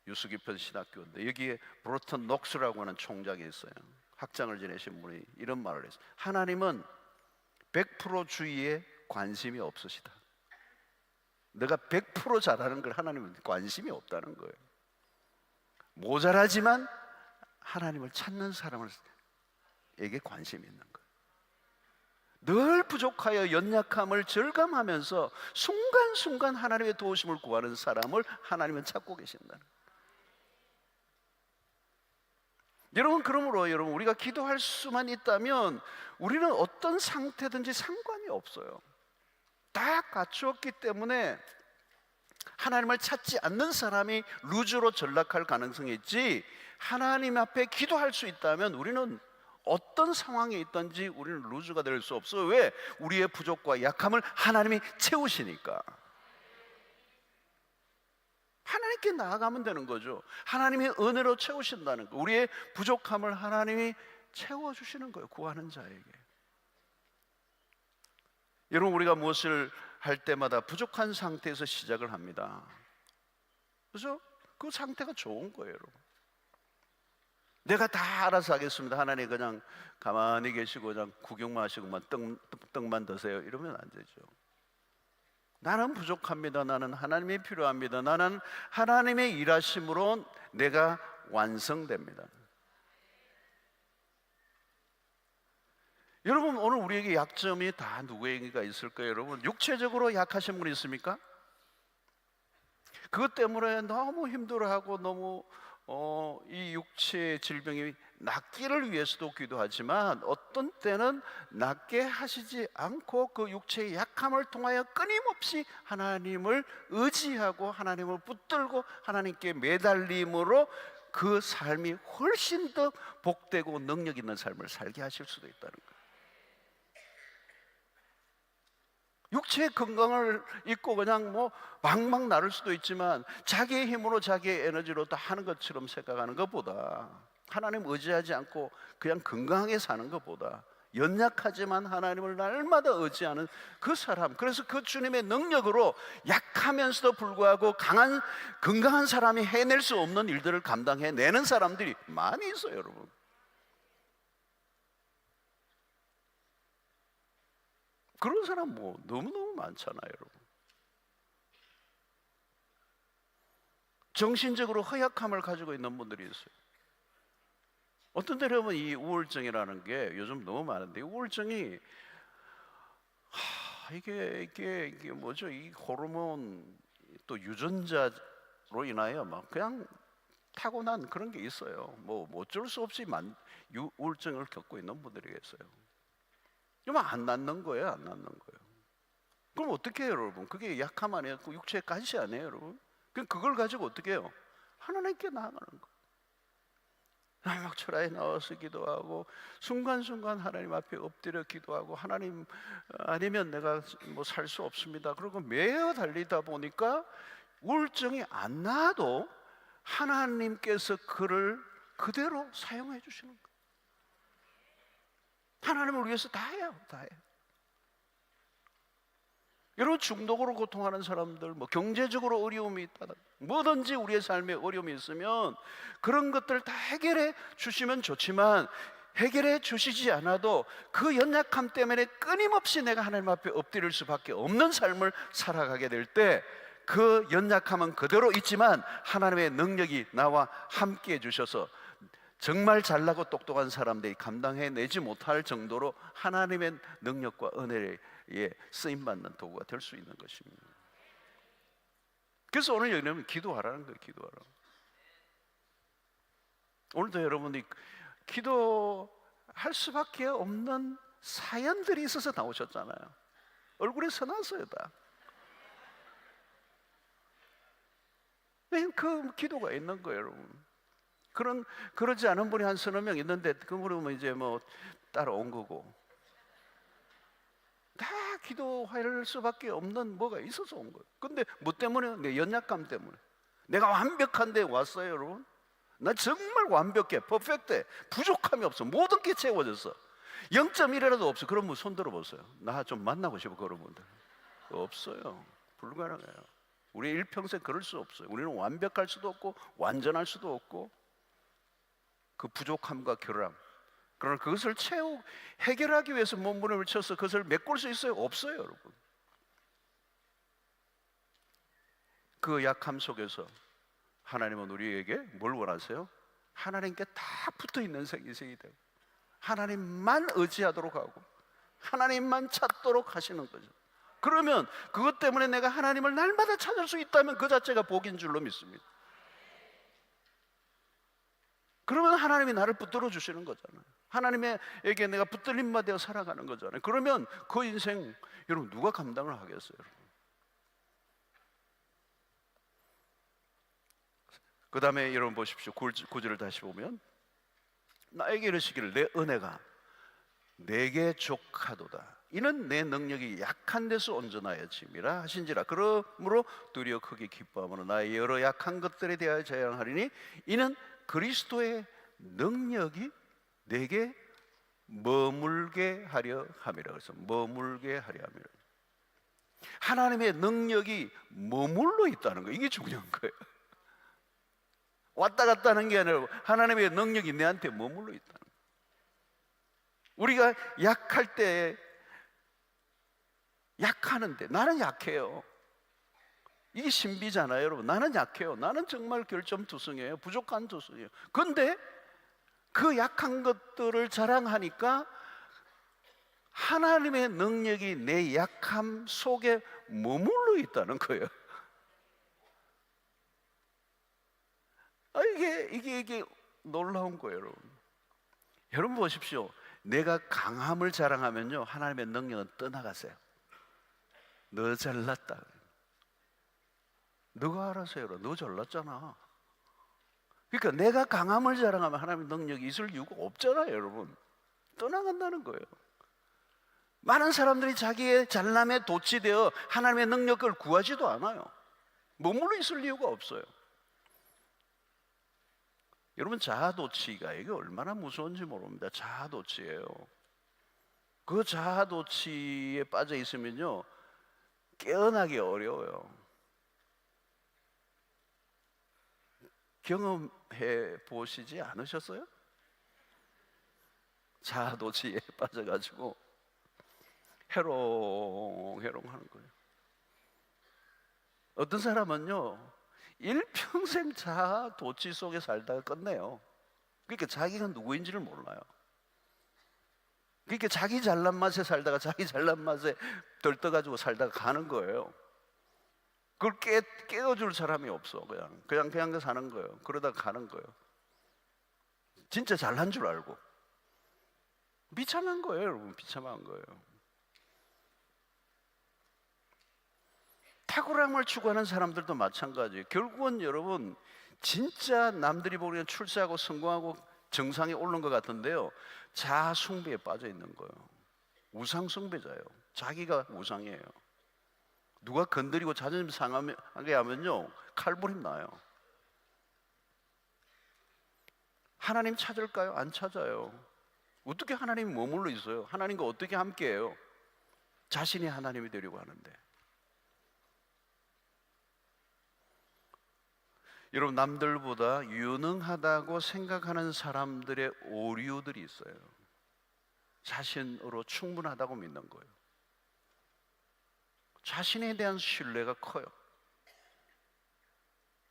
유수 깊은 신학교인데, 여기에 브로턴 녹스라고 하는 총장이 있어요. 학장을 지내신 분이 이런 말을 했어요. 하나님은 100% 주의에 관심이 없으시다. 내가 100% 잘하는 걸 하나님은 관심이 없다는 거예요. 모자라지만 하나님을 찾는 사람에게 관심이 있는 거예요. 늘 부족하여 연약함을 절감하면서 순간순간 하나님의 도우심을 구하는 사람을 하나님은 찾고 계신다는 거예요. 여러분, 그러므로 여러분, 우리가 기도할 수만 있다면 우리는 어떤 상태든지 상관이 없어요. 다 갖추었기 때문에 하나님을 찾지 않는 사람이 루즈로 전락할 가능성이 있지, 하나님 앞에 기도할 수 있다면 우리는 어떤 상황에 있든지 우리는 루즈가 될 수 없어요. 왜? 우리의 부족과 약함을 하나님이 채우시니까. 하나님께 나아가면 되는 거죠. 하나님의 은혜로 채우신다는 거. 우리의 부족함을 하나님이 채워주시는 거예요, 구하는 자에게. 여러분, 우리가 무엇을 할 때마다 부족한 상태에서 시작을 합니다. 그래서 그 상태가 좋은 거예요, 여러분. 내가 다 알아서 하겠습니다. 하나님 그냥 가만히 계시고 그냥 구경만 하시고만 떡만 드세요, 이러면 안 되죠. 나는 부족합니다. 나는 하나님이 필요합니다. 나는 하나님의 일하심으로 내가 완성됩니다. 여러분, 오늘 우리에게 약점이 다 누구에게가 있을까요? 여러분, 육체적으로 약하신 분 있습니까? 그것 때문에 너무 힘들어하고 너무 이 육체의 질병이 낫기를 위해서도 기도하지만, 어떤 때는 낫게 하시지 않고 그 육체의 약함을 통하여 끊임없이 하나님을 의지하고 하나님을 붙들고 하나님께 매달림으로 그 삶이 훨씬 더 복되고 능력 있는 삶을 살게 하실 수도 있다는 거예요. 육체의 건강을 잊고 그냥 뭐 방방 나를 수도 있지만, 자기의 힘으로 자기의 에너지로 다 하는 것처럼 생각하는 것보다, 하나님 의지하지 않고 그냥 건강하게 사는 것보다, 연약하지만 하나님을 날마다 의지하는 그 사람, 그래서 그 주님의 능력으로 약하면서도 불구하고 강한 건강한 사람이 해낼 수 없는 일들을 감당해내는 사람들이 많이 있어요, 여러분. 그런 사람 뭐 너무너무 많잖아요, 여러분. 정신적으로 허약함을 가지고 있는 분들이 있어요. 어떤 때는 여러분, 이 우울증이라는 게 요즘 너무 많은데, 우울증이 이게 뭐죠? 이 호르몬 또 유전자로 인하여 막 그냥 타고난 그런 게 있어요. 뭐 어쩔 수 없이 우울증을 겪고 있는 분들이 계세요. 이러면 안 낫는 거예요, 안 낫는 거예요. 그럼 어떻게 해요, 여러분? 그게 약함 아니에요? 그 육체의 가시 아니에요, 여러분? 그럼 그걸 가지고 어떻게 해요? 하나님께 나아가는 거예요. 막 철야에 나와서 기도하고 순간순간 하나님 앞에 엎드려 기도하고, 하나님 아니면 내가 뭐 살 수 없습니다. 그리고 매어 달리다 보니까 우울증이 안 나도 하나님께서 그를 그대로 사용해 주시는 거예요. 하나님을 위해서 다 해요, 다 해요. 여러분, 중독으로 고통하는 사람들, 뭐 경제적으로 어려움이 있다, 뭐든지 우리의 삶에 어려움이 있으면 그런 것들 다 해결해 주시면 좋지만, 해결해 주시지 않아도 그 연약함 때문에 끊임없이 내가 하나님 앞에 엎드릴 수밖에 없는 삶을 살아가게 될 때, 그 연약함은 그대로 있지만 하나님의 능력이 나와 함께 해 주셔서 정말 잘나고 똑똑한 사람들이 감당해내지 못할 정도로 하나님의 능력과 은혜에 쓰임받는 도구가 될 수 있는 것입니다. 그래서 오늘 여러분, 기도하라는 거예요, 기도하라. 오늘도 여러분이 기도할 할 수밖에 없는 사연들이 있어서 나오셨잖아요. 얼굴에 서놨어요 다. 그 기도가 있는 거예요, 여러분. 그러지 않은 분이 한 서너 명 있는데 그 그러면 이제 뭐 따라온 거고, 다 기도할 수밖에 없는 뭐가 있어서 온 거예요. 근데 뭐 때문에? 내 연약감 때문에. 내가 완벽한데 왔어요, 여러분. 나 정말 완벽해, 퍼펙트해. 부족함이 없어. 모든 게 채워졌어. 0.1이라도 없어. 그러면 손 들어보세요. 나 좀 만나고 싶어. 그런 분들 없어요. 불가능해요. 우리 일평생 그럴 수 없어요. 우리는 완벽할 수도 없고 완전할 수도 없고, 그 부족함과 결함, 그러나 그것을 해결하기 위해서 몸부림을 쳐서 그것을 메꿀 수 있어요? 없어요, 여러분. 그 약함 속에서 하나님은 우리에게 뭘 원하세요? 하나님께 다 붙어있는 인생이 되고, 하나님만 의지하도록 하고, 하나님만 찾도록 하시는 거죠. 그러면 그것 때문에 내가 하나님을 날마다 찾을 수 있다면 그 자체가 복인 줄로 믿습니다. 그러면 하나님이 나를 붙들어 주시는 거잖아요. 하나님에게 내가 붙들림마 되어 살아가는 거잖아요. 그러면 그 인생, 여러분 누가 감당을 하겠어요? 여러분. 그 다음에 여러분 보십시오. 9절을 다시 보면, 나에게 이르시기를 내 은혜가 내게 족하도다. 이는 내 능력이 약한 데서 온전하여 짐이라 하신지라. 그러므로 두려워 크게 기뻐하므로 나의 여러 약한 것들에 대하여 자랑하리니 이는 그리스도의 능력이 내게 머물게 하려 함이라. 그래서 머물게 하려 함이라. 하나님의 능력이 머물러 있다는 거예요. 이게 중요한 거예요. 왔다 갔다 하는 게 아니라 하나님의 능력이 내한테 머물러 있다는 거예요. 우리가 약할 때 약하는데, 나는 약해요. 이게 신비잖아요, 여러분. 나는 약해요. 나는 정말 결점투성이에요. 부족한 투성이에요. 그런데 그 약한 것들을 자랑하니까 하나님의 능력이 내 약함 속에 머물러 있다는 거예요. 이게 놀라운 거예요, 여러분. 여러분 보십시오. 내가 강함을 자랑하면요, 하나님의 능력은 떠나가세요. 너 잘났다. 너가 알아서 해라. 너 잘났잖아. 그러니까 내가 강함을 자랑하면 하나님의 능력이 있을 이유가 없잖아요, 여러분. 떠나간다는 거예요. 많은 사람들이 자기의 잘남에 도취되어 하나님의 능력을 구하지도 않아요. 머물러 있을 이유가 없어요. 여러분, 자아도취가 이게 얼마나 무서운지 모릅니다. 자아도취예요. 그 자아도취에 빠져 있으면요, 깨어나기 어려워요. 경험해 보시지 않으셨어요? 자아도취에 빠져가지고 해롱해롱 하는 거예요. 어떤 사람은요, 일평생 자아도취 속에 살다가 끝내요. 그러니까 자기가 누구인지를 몰라요. 그러니까 자기 잘난 맛에 살다가 자기 잘난 맛에 들떠가지고 살다가 가는 거예요. 그걸 깨워줄 사람이 없어. 그냥 사는 거예요. 그러다가 가는 거예요. 진짜 잘난 줄 알고. 비참한 거예요, 여러분. 비참한 거예요. 탁월함을 추구하는 사람들도 마찬가지예요. 결국은 여러분, 진짜 남들이 보기엔 출세하고 성공하고 정상에 오른 것 같은데요, 자아숭배에 빠져 있는 거예요. 우상숭배자예요. 자기가 우상이에요. 누가 건드리고 자존심 상하게 하면요, 칼부림 나요. 하나님 찾을까요? 안 찾아요. 어떻게 하나님이 머물러 있어요? 하나님과 어떻게 함께해요? 자신이 하나님이 되려고 하는데. 여러분, 남들보다 유능하다고 생각하는 사람들의 오류들이 있어요. 자신으로 충분하다고 믿는 거예요. 자신에 대한 신뢰가 커요.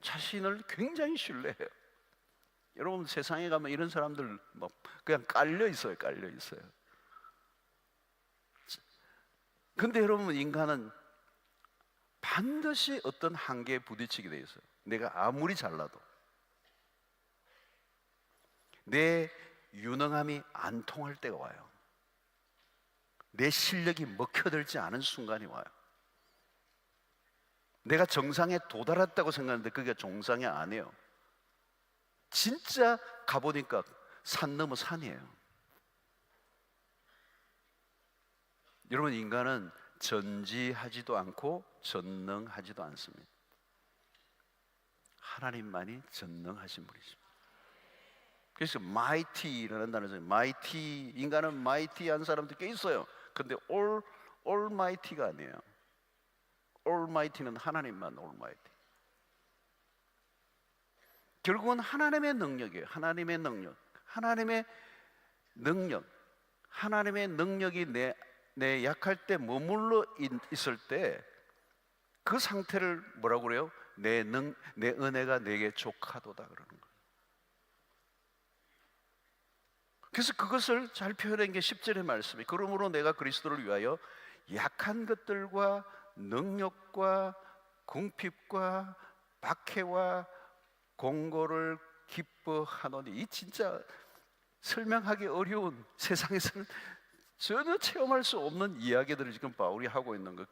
자신을 굉장히 신뢰해요. 여러분, 세상에 가면 이런 사람들 막 그냥 깔려 있어요. 깔려 있어요. 근데 여러분, 인간은 반드시 어떤 한계에 부딪히게 돼 있어요. 내가 아무리 잘나도 내 유능함이 안 통할 때가 와요. 내 실력이 먹혀들지 않은 순간이 와요. 내가 정상에 도달했다고 생각하는데 그게 정상이 아니에요. 진짜 가보니까 산 넘어 산이에요. 여러분, 인간은 전지하지도 않고 전능하지도 않습니다. 하나님만이 전능하신 분이십니다. 그래서 mighty라는 단어를 써요. mighty, 인간은 mighty한 사람들 꽤 있어요. 근데 almighty가 아니에요. almighty는 하나님만 almighty. 결국은 하나님의 능력이에요. 하나님의 능력. 하나님의 능력. 하나님의 능력이 내 약할 때 머물러 있을 때 그 상태를 뭐라고 그래요? 내 은혜가 내게 족하도다 그러는 거예요. 그래서 그것을 잘 표현한 게 10절의 말씀이, 그러므로 내가 그리스도를 위하여 약한 것들과 능력과 궁핍과 박해와 공고를 기뻐하노니. 이 진짜 설명하기 어려운, 세상에서는 전혀 체험할 수 없는 이야기들을 지금 바울이 하고 있는 거예요.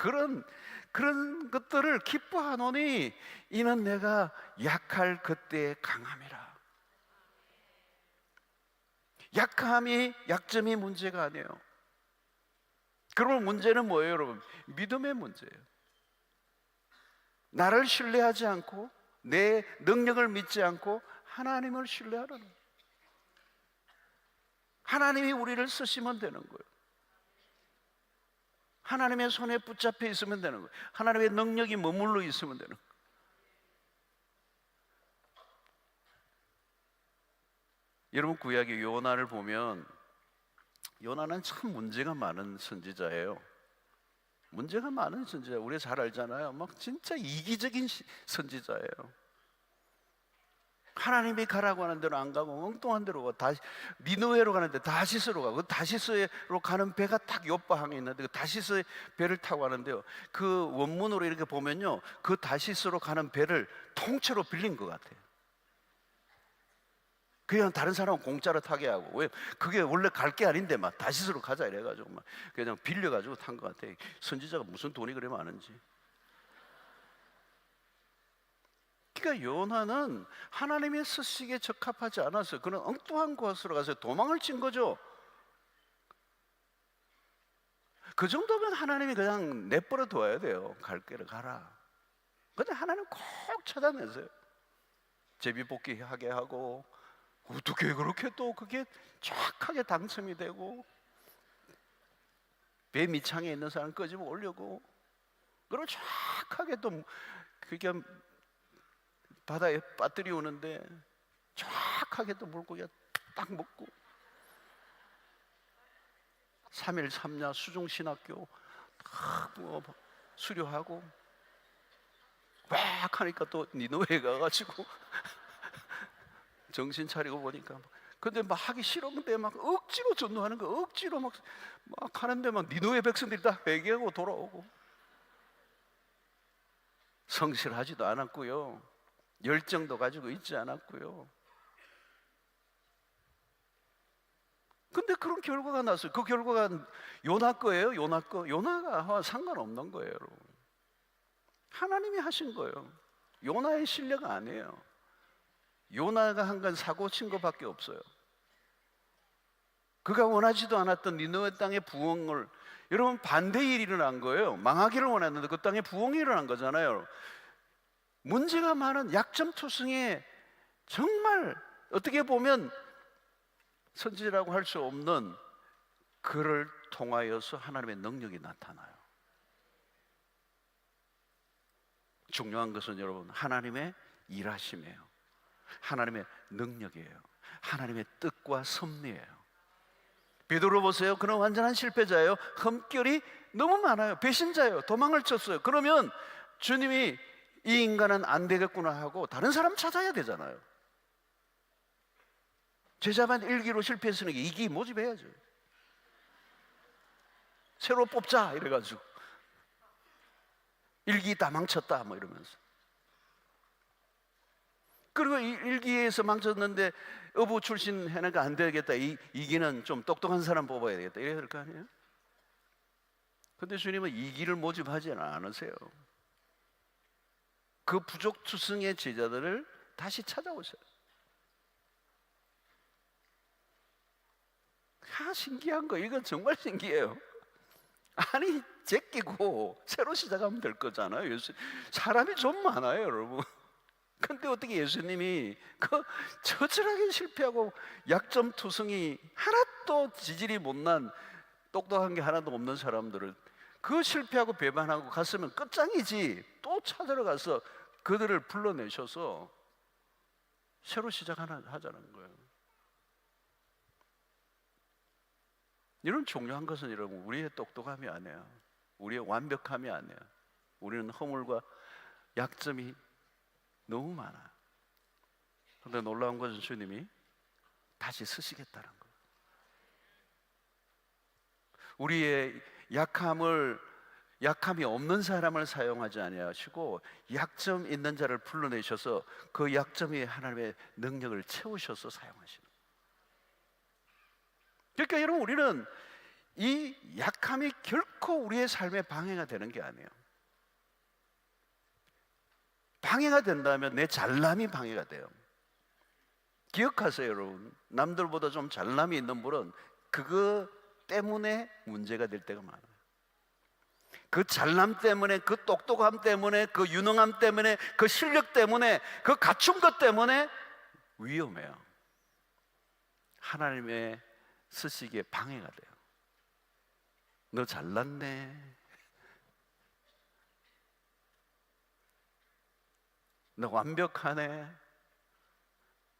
그런 것들을 기뻐하노니 이는 내가 약할 그때의 강함이라. 약점이 문제가 아니에요. 그러면 문제는 뭐예요, 여러분? 믿음의 문제예요. 나를 신뢰하지 않고 내 능력을 믿지 않고 하나님을 신뢰하라는 거예요. 하나님이 우리를 쓰시면 되는 거예요. 하나님의 손에 붙잡혀 있으면 되는 거예요. 하나님의 능력이 머물러 있으면 되는 거예요. 여러분, 구약의 요나를 보면 요나는 참 문제가 많은 선지자예요. 문제가 많은 선지자, 우리가 잘 알잖아요. 막 진짜 이기적인 선지자예요. 하나님이 가라고 하는 대로 안 가고 엉뚱한 데로 가. 다시 니느웨로 가는데 다시스로 가고, 다시스로 가는 배가 딱 요바항에 있는데 그 다시스의 배를 타고 가는데요, 그 원문으로 이렇게 보면요, 그 다시스로 가는 배를 통째로 빌린 것 같아요. 그냥 다른 사람은 공짜로 타게 하고, 왜? 그게 원래 갈 게 아닌데 막 다시스로 가자 이래가지고 막 그냥 빌려가지고 탄 것 같아요. 선지자가 무슨 돈이 그래 많은지. 그러니까 요나는 하나님의 쓰시기에 적합하지 않았어요. 그는 엉뚱한 곳으로 가서 도망을 친 거죠. 그 정도면 하나님이 그냥 내버려 둬야 돼요. 갈 길을 가라. 근데 하나님 꼭 찾아내세요. 제비뽑기하게 하고, 어떻게 그렇게 또 그게 정확하게 당첨이 되고, 배 밑창에 있는 사람 끄집어 올려고, 그리고 정확하게 또 그게 바다에 빠뜨려 오는데 정확하게 또 물고기가 딱 먹고, 3일 3야 수종신학교 딱 수료하고 막 하니까 또 니느웨에 가가지고 정신 차리고 보니까, 근데 막 하기 싫었는데 막 억지로 전도하는 거, 억지로 막 하는데 막 니느웨 백성들이 다 회개하고 돌아오고. 성실하지도 않았고요, 열정도 가지고 있지 않았고요. 근데 그런 결과가 났어요. 그 결과가 요나 거예요. 요나 거. 요나가 상관없는 거예요, 여러분. 하나님이 하신 거예요. 요나의 실력 아니에요. 요나가 한 건 사고 친 것밖에 없어요. 그가 원하지도 않았던 니느웨 땅의 부흥을, 여러분, 반대의 일이 일어난 거예요. 망하기를 원했는데 그 땅에 부흥이 일어난 거잖아요. 문제가 많은 약점투성에 정말 어떻게 보면 선지자라고 할 수 없는 그를 통하여서 하나님의 능력이 나타나요. 중요한 것은 여러분, 하나님의 일하심이에요. 하나님의 능력이에요. 하나님의 뜻과 섭리예요. 베드로 보세요. 그는 완전한 실패자예요. 흠결이 너무 많아요. 배신자예요. 도망을 쳤어요. 그러면 주님이 이 인간은 안 되겠구나 하고 다른 사람 찾아야 되잖아요. 제자반 1기로 실패했으니까 2기 모집해야죠. 새로 뽑자 이래가지고 1기 다 망쳤다 뭐 이러면서. 그리고 일기에서 망쳤는데 어부 출신 해니까 안 되겠다. 이기는 좀 똑똑한 사람 뽑아야 되겠다. 이래야 될 거 아니에요? 근데 주님은 이기를 모집하지 않으세요. 그 부족투성의 제자들을 다시 찾아오셔요. 신기한 거, 이건 정말 신기해요. 아니, 제끼고 새로 시작하면 될 거잖아요. 사람이 좀 많아요, 여러분. 근데 어떻게 예수님이 그 처절하게 실패하고 약점투성이 하나도 지질이 못난 똑똑한 게 하나도 없는 사람들을 그 실패하고 배반하고 갔으면 끝장이지, 또 찾으러 가서 그들을 불러내셔서 새로 시작하자는 거예요. 이런 중요한 것은 여러분, 우리의 똑똑함이 아니에요. 우리의 완벽함이 아니에요. 우리는 허물과 약점이 너무 많아요. 그런데 놀라운 것은 주님이 다시 쓰시겠다는 거예요. 우리의 약함이 없는 사람을 사용하지 아니하시고 약점 있는 자를 불러내셔서 그 약점이 하나님의 능력을 채우셔서 사용하시는 거예요. 그러니까 여러분, 우리는 이 약함이 결코 우리의 삶에 방해가 되는 게 아니에요. 방해가 된다면 내 잘남이 방해가 돼요. 기억하세요, 여러분. 남들보다 좀 잘남이 있는 분은 그거 때문에 문제가 될 때가 많아요. 그 잘남 때문에, 그 똑똑함 때문에, 그 유능함 때문에, 그 실력 때문에, 그 갖춘 것 때문에 위험해요. 하나님의 쓰시기에 방해가 돼요. 너 잘났네, 너 완벽하네.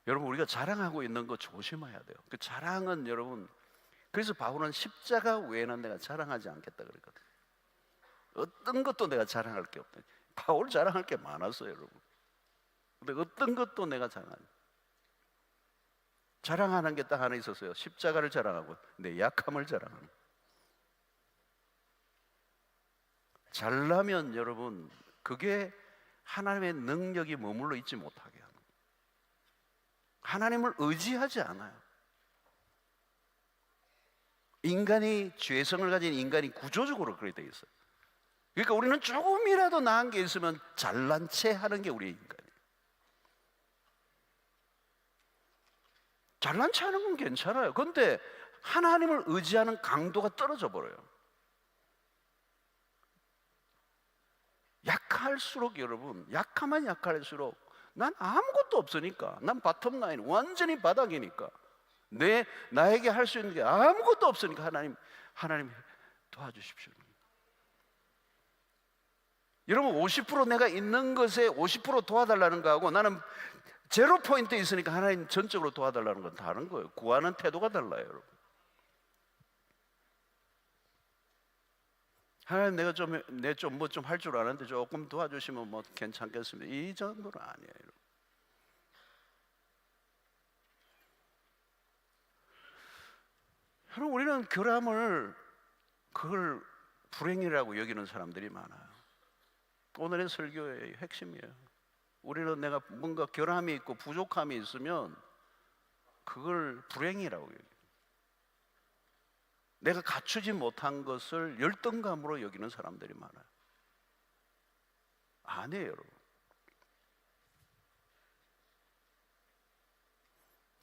여러분, 우리가 자랑하고 있는 거 조심해야 돼요. 그 자랑은 여러분, 그래서 바울은 십자가 외에는 내가 자랑하지 않겠다 그랬거든요. 어떤 것도 내가 자랑할 게 없다. 바울 자랑할 게 많았어요, 여러분. 근데 어떤 것도 내가 자랑하는 게 딱 하나 있었어요. 십자가를 자랑하고 내 약함을 자랑하는. 잘나면 여러분, 그게 하나님의 능력이 머물러 있지 못하게 하는 거예요. 하나님을 의지하지 않아요. 인간이, 죄성을 가진 인간이 구조적으로 그렇게 되어 있어요. 그러니까 우리는 조금이라도 나은 게 있으면 잘난 체 하는 게 우리의 인간이에요. 잘난 체 하는 건 괜찮아요. 그런데 하나님을 의지하는 강도가 떨어져 버려요. 약할수록 여러분, 약하면 약할수록 난 아무것도 없으니까, 난 바텀라인, 완전히 바닥이니까, 나에게 할 수 있는 게 아무것도 없으니까 하나님 도와주십시오. 여러분, 50% 내가 있는 것에 50% 도와달라는 거하고 나는 제로 포인트에 있으니까 하나님 전적으로 도와달라는 건 다른 거예요. 구하는 태도가 달라요, 여러분. 하나님, 내가 뭐 좀 할 줄 아는데 조금 도와주시면 뭐 괜찮겠습니다. 이 정도는 아니에요. 여러분, 우리는 결함을 그걸 불행이라고 여기는 사람들이 많아요. 오늘의 설교의 핵심이에요. 우리는 내가 뭔가 결함이 있고 부족함이 있으면 그걸 불행이라고 여겨요. 내가 갖추지 못한 것을 열등감으로 여기는 사람들이 많아요. 아니에요, 여러분.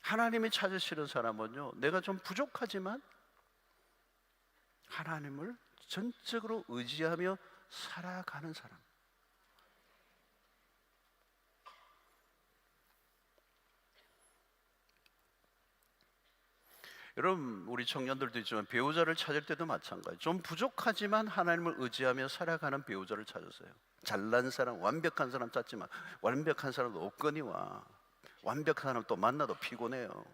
하나님이 찾으시는 사람은요, 내가 좀 부족하지만 하나님을 전적으로 의지하며 살아가는 사람. 여러분, 우리 청년들도 있지만 배우자를 찾을 때도 마찬가지. 좀 부족하지만 하나님을 의지하며 살아가는 배우자를 찾으세요. 잘난 사람, 완벽한 사람 찾지만 완벽한 사람도 없거니와 완벽한 사람 또 만나도 피곤해요.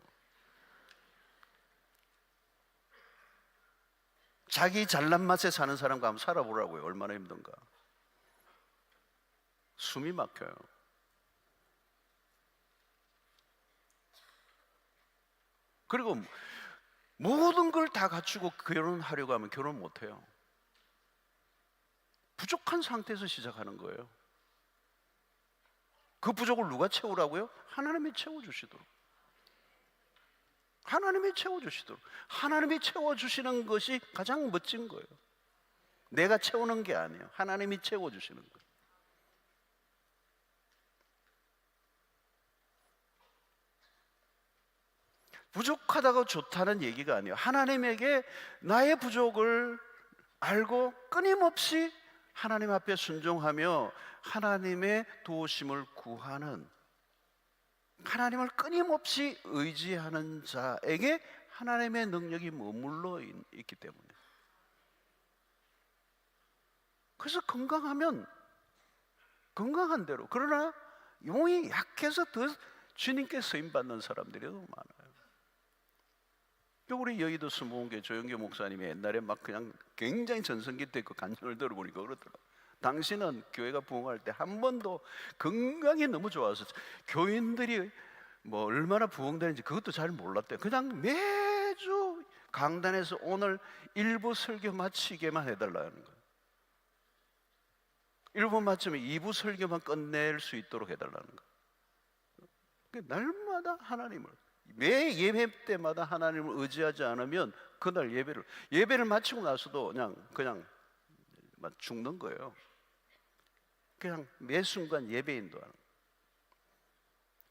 자기 잘난 맛에 사는 사람과 한번 살아보라고요. 얼마나 힘든가. 숨이 막혀요. 그리고 모든 걸 다 갖추고 결혼하려고 하면 결혼 못해요. 부족한 상태에서 시작하는 거예요. 그 부족을 누가 채우라고요? 하나님이 채워주시도록. 하나님이 채워주시도록. 하나님이 채워주시는 것이 가장 멋진 거예요. 내가 채우는 게 아니에요. 하나님이 채워주시는 거예요. 부족하다고 좋다는 얘기가 아니에요. 하나님에게 나의 부족을 알고 끊임없이 하나님 앞에 순종하며 하나님의 도우심을 구하는, 하나님을 끊임없이 의지하는 자에게 하나님의 능력이 머물러 있기 때문에. 그래서 건강하면 건강한 대로, 그러나 영이 약해서 더 주님께 쓰임받는 사람들이 너무 많아요. 우리 여의도 수목원교회 조영교 목사님이 옛날에 막 그냥 굉장히 전성기 때 그 간증을 들어보니까 그러더라고요. 당신은 교회가 부흥할 때 한 번도 건강이 너무 좋아서 교인들이 뭐 얼마나 부흥되는지 그것도 잘 몰랐대요. 그냥 매주 강단에서 오늘 일부 설교 마치게만 해달라는 거예요. 1부 마치면 2부 설교만 끝낼 수 있도록 해달라는 거예요. 날마다 하나님을, 매 예배 때마다 하나님을 의지하지 않으면 그날 예배를 마치고 나서도 그냥 죽는 거예요. 그냥 매 순간 예배인도 하는 거예요.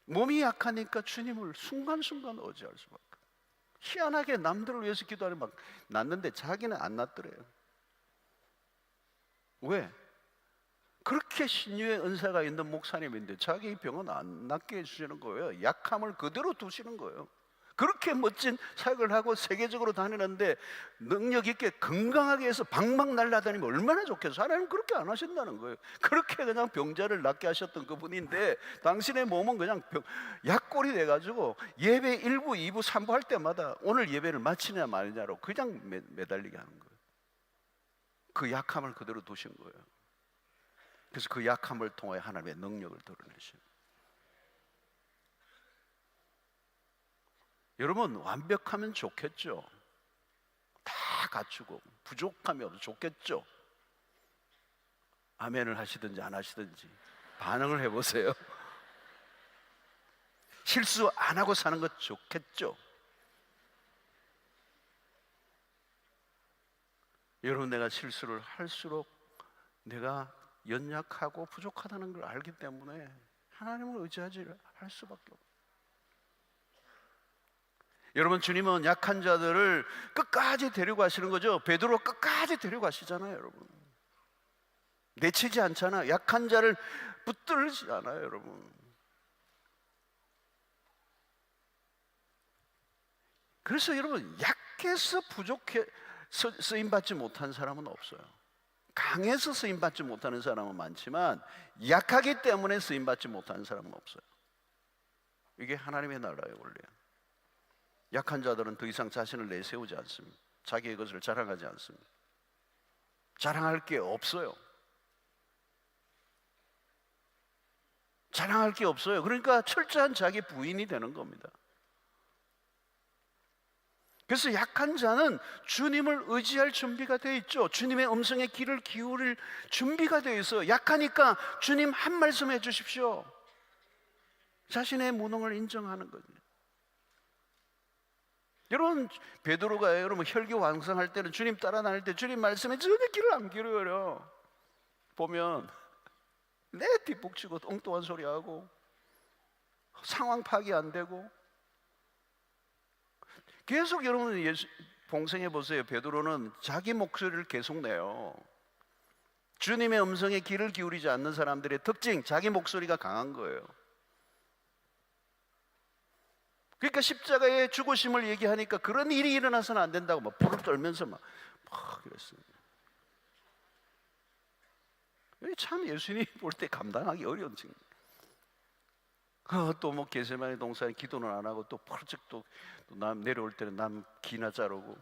몸이 약하니까 주님을 순간순간 의지할 수밖에. 희한하게 남들을 위해서 기도하면 막 낫는데 자기는 안 낫더래요. 왜? 그렇게 신유의 은사가 있는 목사님인데 자기 병은 안 낫게 해주시는 거예요. 약함을 그대로 두시는 거예요. 그렇게 멋진 사역을 하고 세계적으로 다니는데 능력 있게 건강하게 해서 방방 날아다니면 얼마나 좋겠어요. 하나님 그렇게 안 하신다는 거예요. 그렇게 그냥 병자를 낫게 하셨던 그분인데 당신의 몸은 그냥 약골이 돼가지고 예배 1부, 2부, 3부 할 때마다 오늘 예배를 마치냐 마느냐로 그냥 매달리게 하는 거예요. 그 약함을 그대로 두신 거예요. 그래서 그 약함을 통해 하나님의 능력을 드러내시는. 여러분, 완벽하면 좋겠죠. 다 갖추고 부족함이 없어 좋겠죠. 아멘을 하시든지 안 하시든지 반응을 해보세요. 실수 안 하고 사는 것 좋겠죠. 여러분, 내가 실수를 할수록 내가 연약하고 부족하다는 걸 알기 때문에 하나님을 의지하지 할 수밖에 없어요. 여러분, 주님은 약한 자들을 끝까지 데리고 가시는 거죠. 베드로 끝까지 데리고 가시잖아요. 여러분, 내치지 않잖아요. 약한 자를 붙들지 않아요. 여러분, 그래서 여러분, 약해서 부족해 쓰임받지 못한 사람은 없어요. 강해서 쓰임받지 못하는 사람은 많지만 약하기 때문에 쓰임받지 못하는 사람은 없어요. 이게 하나님의 나라의 원리예요. 약한 자들은 더 이상 자신을 내세우지 않습니다. 자기의 것을 자랑하지 않습니다. 자랑할 게 없어요. 자랑할 게 없어요. 그러니까 철저한 자기 부인이 되는 겁니다. 그래서 약한 자는 주님을 의지할 준비가 되어 있죠. 주님의 음성에 귀를 기울일 준비가 되어 있어요. 약하니까 주님 한 말씀 해주십시오. 자신의 무능을 인정하는 거죠. 여러분, 베드로가 여러분 혈기왕성할 때는, 주님 따라 다닐 때 주님 말씀에 전혀 귀를 안 기울여요. 보면 내 뒷북치고 엉뚱한 소리하고 상황 파악이 안 되고 계속. 여러분 봉생해 보세요. 베드로는 자기 목소리를 계속 내요. 주님의 음성에 귀를 기울이지 않는 사람들의 특징, 자기 목소리가 강한 거예요. 그러니까 십자가의 죽으심을 얘기하니까 그런 일이 일어나서는 안 된다고 막 불을 떨면서 막 그랬습니다. 참 예수님 볼 때 감당하기 어려운 증. 또 뭐 겟세마네 동산에 기도는 안 하고 또 펄쩍 또 남 내려올 때는 남 기나 자르고.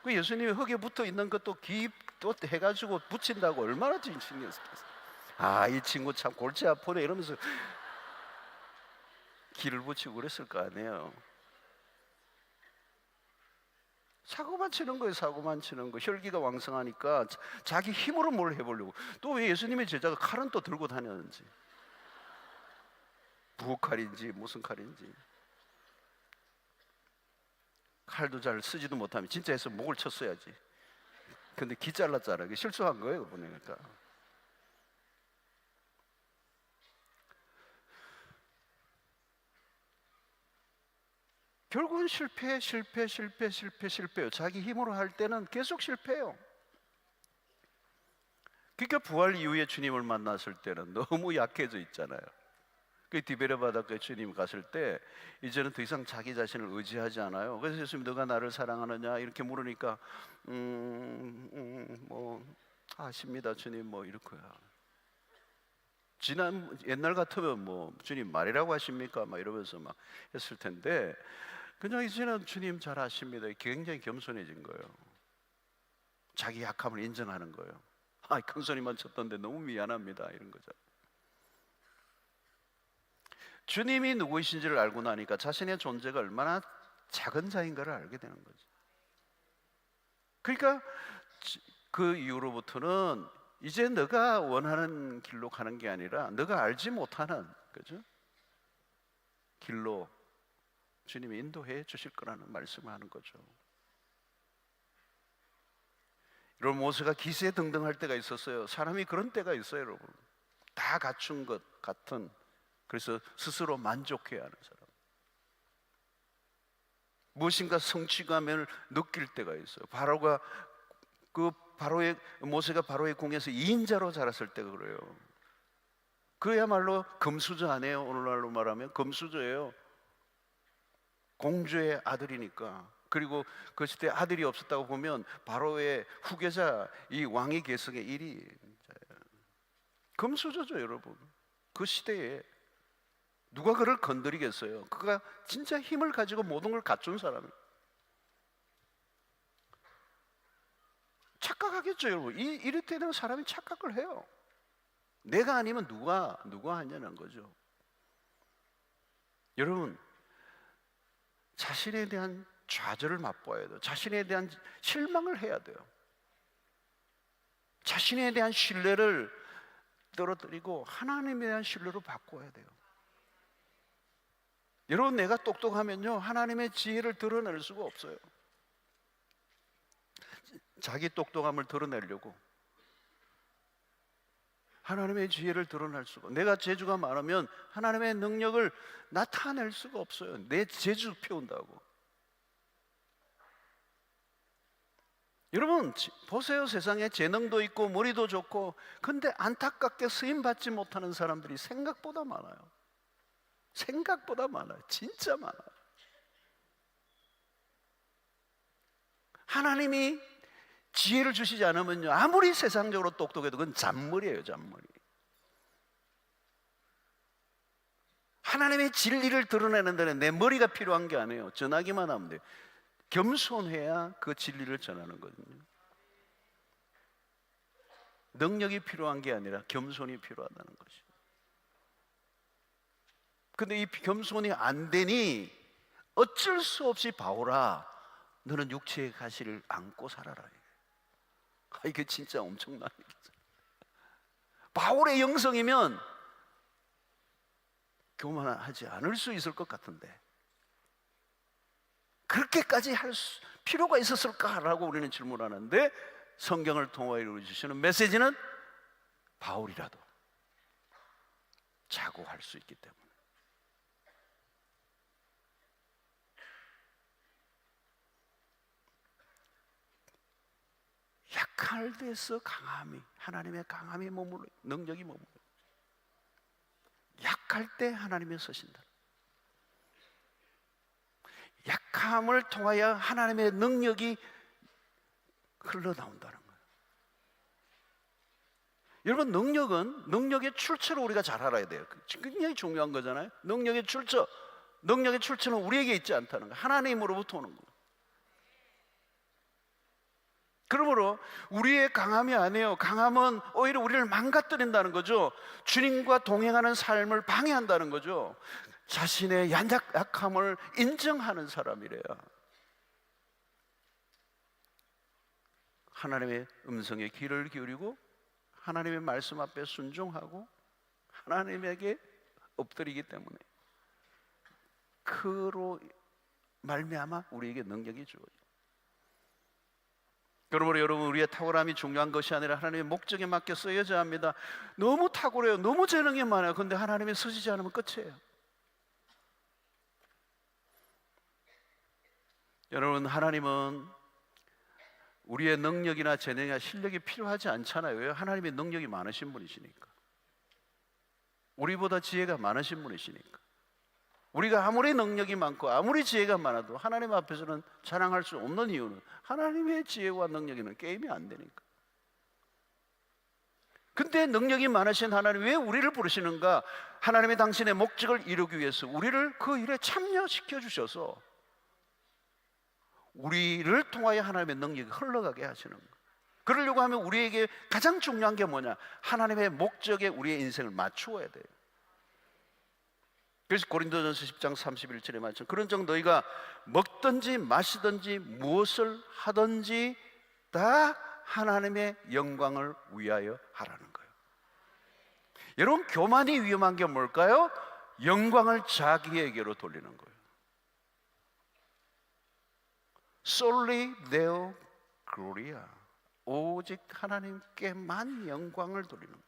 그 예수님이 흙에 붙어 있는 것도 기 또 해가지고 붙인다고 얼마나 신경 쓰겠어요. 이 친구 참 골치 아프네 이러면서 기를 붙이고 그랬을 거 아니에요. 사고만 치는 거예요. 사고만 치는 거. 혈기가 왕성하니까 자기 힘으로 뭘 해보려고. 또 왜 예수님의 제자가 칼은 또 들고 다녔는지. 부엌칼인지 무슨 칼인지. 칼도 잘 쓰지도 못하면 진짜 해서 목을 쳤어야지. 근데 기 잘랐잖아. 실수한 거예요, 보니까. 결국은 실패예요. 자기 힘으로 할 때는 계속 실패해요. 그러니까 부활 이후에 주님을 만났을 때는 너무 약해져 있잖아요. 그 디베레 바닷가에 주님 갔을 때 이제는 더 이상 자기 자신을 의지하지 않아요. 그래서 예수님, 너가 나를 사랑하느냐 이렇게 물으니까 뭐 아십니다 주님, 뭐 이럴 거야. 지난 옛날 같으면 뭐 주님 말이라고 하십니까 막 이러면서 막 했을 텐데, 그냥 이제는 주님 잘 아십니다. 굉장히 겸손해진 거예요. 자기 약함을 인정하는 거예요. 아, 큰 소리만 쳤던데 너무 미안합니다, 이런 거죠. 주님이 누구이신지를 알고 나니까 자신의 존재가 얼마나 작은 자인가를 알게 되는 거죠. 그러니까 그 이후로부터는 이제 너가 원하는 길로 가는 게 아니라 너가 알지 못하는, 그죠? 길로 주님이 인도해 주실 거라는 말씀을 하는 거죠. 여러분, 모세가 기세등등할 때가 있었어요. 사람이 그런 때가 있어요, 여러분. 다 갖춘 것 같은, 그래서 스스로 만족해야 하는 사람, 무엇인가 성취감을 느낄 때가 있어요. 모세가 바로의 궁에서 2인자로 자랐을 때가 그래요. 그야말로 금수저 아니에요. 오늘날로 말하면 금수저예요. 공주의 아들이니까. 그리고 그 시대 아들이 없었다고 보면 바로의 후계자, 이 왕위 계승의 1위 금수저죠, 여러분. 그 시대에 누가 그를 건드리겠어요? 그가 진짜 힘을 가지고 모든 걸 갖춘 사람이에요. 착각하겠죠, 여러분. 이럴 때는 사람이 착각을 해요. 내가 아니면 누가 하냐는 거죠. 여러분, 자신에 대한 좌절을 맛보아야 돼요. 자신에 대한 실망을 해야 돼요. 자신에 대한 신뢰를 떨어뜨리고 하나님에 대한 신뢰로 바꿔야 돼요. 여러분, 내가 똑똑하면요, 하나님의 지혜를 드러낼 수가 없어요. 자기 똑똑함을 드러내려고 하나님의 지혜를 드러낼 수가, 내가 재주가 많으면 하나님의 능력을 나타낼 수가 없어요. 내 재주 피운다고. 여러분 보세요. 세상에 재능도 있고 머리도 좋고, 근데 안타깝게 쓰임받지 못하는 사람들이 생각보다 많아요. 생각보다 많아요. 진짜 많아요. 하나님이 지혜를 주시지 않으면요, 아무리 세상적으로 똑똑해도 그건 잔머리예요, 잔머리. 하나님의 진리를 드러내는 데는 내 머리가 필요한 게 아니에요. 전하기만 하면 돼요. 겸손해야 그 진리를 전하는 거거든요. 능력이 필요한 게 아니라 겸손이 필요하다는 것이죠. 근데 이 겸손이 안 되니 어쩔 수 없이 바오라, 너는 육체의 가시를 안고 살아라. 이게 진짜 엄청난 얘기죠. 바울의 영성이면 교만하지 않을 수 있을 것 같은데 그렇게까지 할 필요가 있었을까라고 우리는 질문하는데, 성경을 통하여 주시는 메시지는 바울이라도 자고할 수 있기 때문에. 약할 때서 강함이, 하나님의 강함이 머물러, 능력이 머물러. 약할 때 하나님이 서신다. 약함을 통하여 하나님의 능력이 흘러나온다는 거예요. 여러분, 능력의 출처를 우리가 잘 알아야 돼요. 굉장히 중요한 거잖아요. 능력의 출처는 우리에게 있지 않다는 거예요. 하나님으로부터 오는 거예요. 그러므로 우리의 강함이 아니에요. 강함은 오히려 우리를 망가뜨린다는 거죠. 주님과 동행하는 삶을 방해한다는 거죠. 자신의 약함을 인정하는 사람이래요. 하나님의 음성에 귀를 기울이고 하나님의 말씀 앞에 순종하고 하나님에게 엎드리기 때문에 그로 말미암아 우리에게 능력이 주어져요. 그러므로 여러분, 우리의 탁월함이 중요한 것이 아니라 하나님의 목적에 맞게 쓰여져야 합니다. 너무 탁월해요. 너무 재능이 많아요. 그런데 하나님이 쓰시지 않으면 끝이에요. 여러분, 하나님은 우리의 능력이나 재능이나 실력이 필요하지 않잖아요. 왜? 하나님의 능력이 많으신 분이시니까. 우리보다 지혜가 많으신 분이시니까. 우리가 아무리 능력이 많고 아무리 지혜가 많아도 하나님 앞에서는 자랑할 수 없는 이유는 하나님의 지혜와 능력에는 게임이 안 되니까. 근데 능력이 많으신 하나님 왜 우리를 부르시는가? 하나님이 당신의 목적을 이루기 위해서 우리를 그 일에 참여시켜 주셔서 우리를 통하여 하나님의 능력이 흘러가게 하시는 거예요. 그러려고 하면 우리에게 가장 중요한 게 뭐냐? 하나님의 목적에 우리의 인생을 맞추어야 돼요. 그래서 고린도전서 10장 31절에 말씀, 그런즉 너희가 먹든지 마시든지 무엇을 하든지 다 하나님의 영광을 위하여 하라는 거예요. 여러분, 교만이 위험한 게 뭘까요? 영광을 자기에게로 돌리는 거예요. Solely Deo Gloria, 오직 하나님께만 영광을 돌리는 거예요.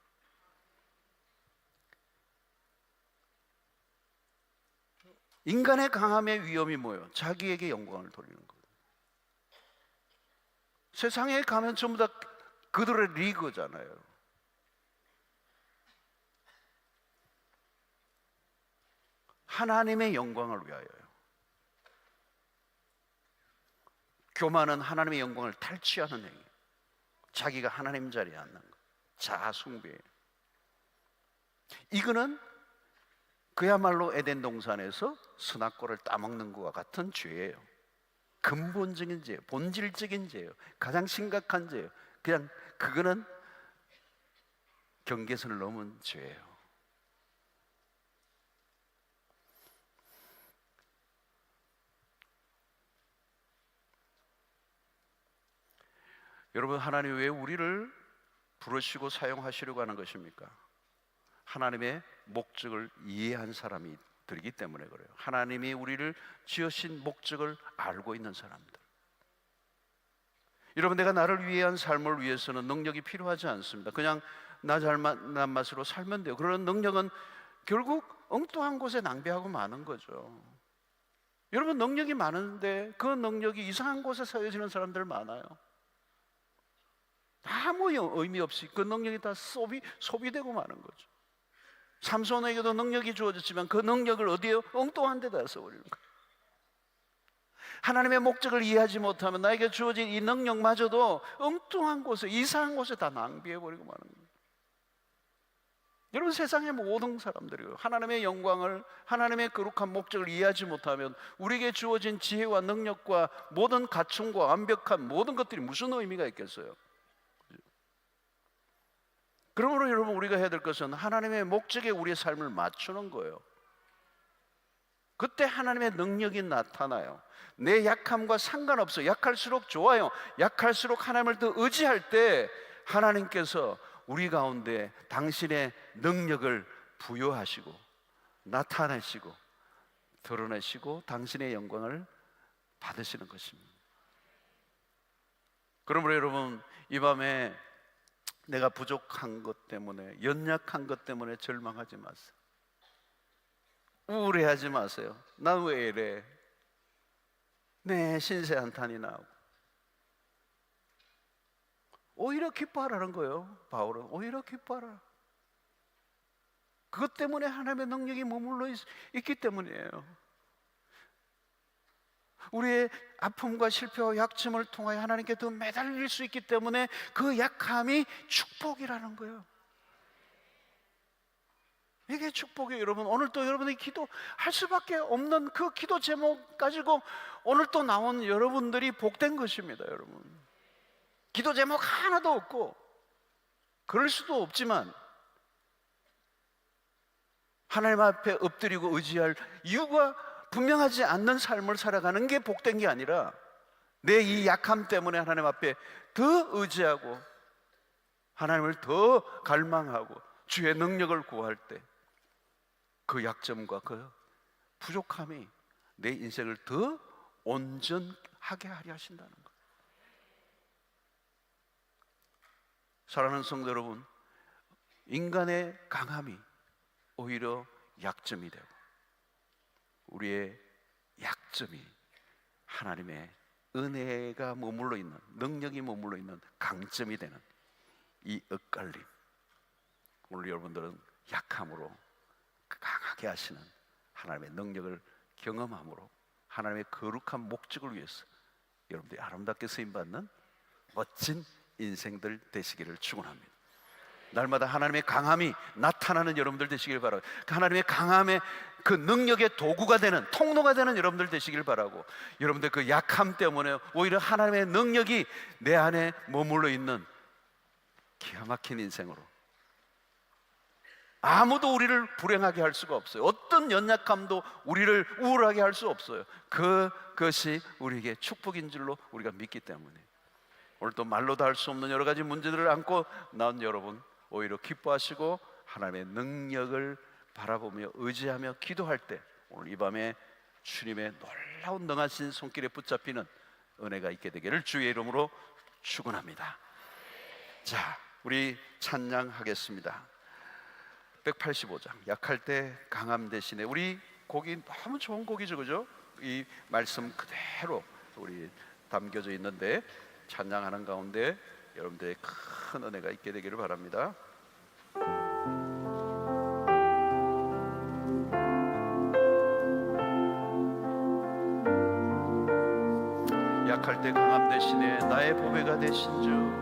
인간의 강함의 위험이 뭐예요? 자기에게 영광을 돌리는 거예요. 세상에 가면 전부 다 그들의 리그잖아요. 하나님의 영광을 위하여요. 교만은 하나님의 영광을 탈취하는 행위, 자기가 하나님 자리에 앉는 것, 자아숭배예요. 이거는 그야말로 에덴 동산에서 선악과를 따먹는 것과 같은 죄예요. 근본적인 죄예요. 본질적인 죄예요. 가장 심각한 죄예요. 그냥 그거는 경계선을 넘은 죄예요. 여러분, 하나님 왜 우리를 부르시고 사용하시려고 하는 것입니까? 하나님의 목적을 이해한 사람이 들이기 때문에 그래요. 하나님이 우리를 지으신 목적을 알고 있는 사람들. 여러분, 내가 나를 위한 삶을 위해서는 능력이 필요하지 않습니다. 그냥 나 잘난 맛으로 살면 돼요. 그런 능력은 결국 엉뚱한 곳에 낭비하고 마는 거죠. 여러분, 능력이 많은데 그 능력이 이상한 곳에 쓰여지는 사람들 많아요. 아무 의미 없이 그 능력이 다 소비되고 마는 거죠. 삼손에게도 능력이 주어졌지만 그 능력을 어디에? 엉뚱한 데다 써버리는 거예요. 하나님의 목적을 이해하지 못하면 나에게 주어진 이 능력마저도 엉뚱한 곳에, 이상한 곳에 다 낭비해버리고 마는 거예요. 여러분, 세상의 모든 사람들이요, 하나님의 영광을, 하나님의 거룩한 목적을 이해하지 못하면 우리에게 주어진 지혜와 능력과 모든 갖춤과 완벽한 모든 것들이 무슨 의미가 있겠어요? 그러므로 여러분, 우리가 해야 될 것은 하나님의 목적에 우리의 삶을 맞추는 거예요. 그때 하나님의 능력이 나타나요. 내 약함과 상관없어. 약할수록 좋아요. 약할수록 하나님을 더 의지할 때 하나님께서 우리 가운데 당신의 능력을 부여하시고 나타내시고 드러내시고 당신의 영광을 받으시는 것입니다. 그러므로 여러분, 이 밤에 내가 부족한 것 때문에, 연약한 것 때문에 절망하지 마세요. 우울해하지 마세요. 난 왜 이래? 내 신세 한탄이 나오고. 오히려 기뻐하라는 거예요. 바울은 오히려 기뻐하라. 그것 때문에 하나님의 능력이 머물러 있기 때문이에요. 우리의 아픔과 실패와 약점을 통하여 하나님께 더 매달릴 수 있기 때문에 그 약함이 축복이라는 거예요. 이게 축복이에요. 여러분, 오늘 또 여러분이 기도할 수밖에 없는 그 기도 제목 가지고 오늘 또 나온 여러분들이 복된 것입니다. 여러분, 기도 제목 하나도 없고 그럴 수도 없지만 하나님 앞에 엎드리고 의지할 이유가 분명하지 않는 삶을 살아가는 게 복된 게 아니라 내 이 약함 때문에 하나님 앞에 더 의지하고 하나님을 더 갈망하고 주의 능력을 구할 때 그 약점과 그 부족함이 내 인생을 더 온전하게 하려 하신다는 것. 사랑하는 성도 여러분, 인간의 강함이 오히려 약점이 되고 우리의 약점이 하나님의 은혜가 머물러 있는, 능력이 머물러 있는 강점이 되는 이 엇갈림. 오늘 여러분들은 약함으로 강하게 하시는 하나님의 능력을 경험함으로 하나님의 거룩한 목적을 위해서 여러분들이 아름답게 쓰임받는 멋진 인생들 되시기를 축원합니다. 날마다 하나님의 강함이 나타나는 여러분들 되시길 바라고, 하나님의 강함의 그 능력의 도구가 되는, 통로가 되는 여러분들 되시길 바라고, 여러분들 그 약함 때문에 오히려 하나님의 능력이 내 안에 머물러 있는 기가 막힌 인생으로, 아무도 우리를 불행하게 할 수가 없어요. 어떤 연약함도 우리를 우울하게 할 수 없어요. 그것이 우리에게 축복인 줄로 우리가 믿기 때문에 오늘 또 말로도 할 수 없는 여러 가지 문제들을 안고 나온 여러분, 오히려 기뻐하시고 하나님의 능력을 바라보며 의지하며 기도할 때 오늘 이 밤에 주님의 놀라운 능하신 손길에 붙잡히는 은혜가 있게 되기를 주의 이름으로 축원합니다. 자, 우리 찬양하겠습니다. 185장 약할 때 강함 대신에, 우리 곡이 너무 좋은 곡이죠, 그죠? 이 말씀 그대로 우리 담겨져 있는데 찬양하는 가운데 여러분들의 큰 은혜가 있게 되기를 바랍니다. 약할 때 강함 대신에 나의 보배가 되신 주,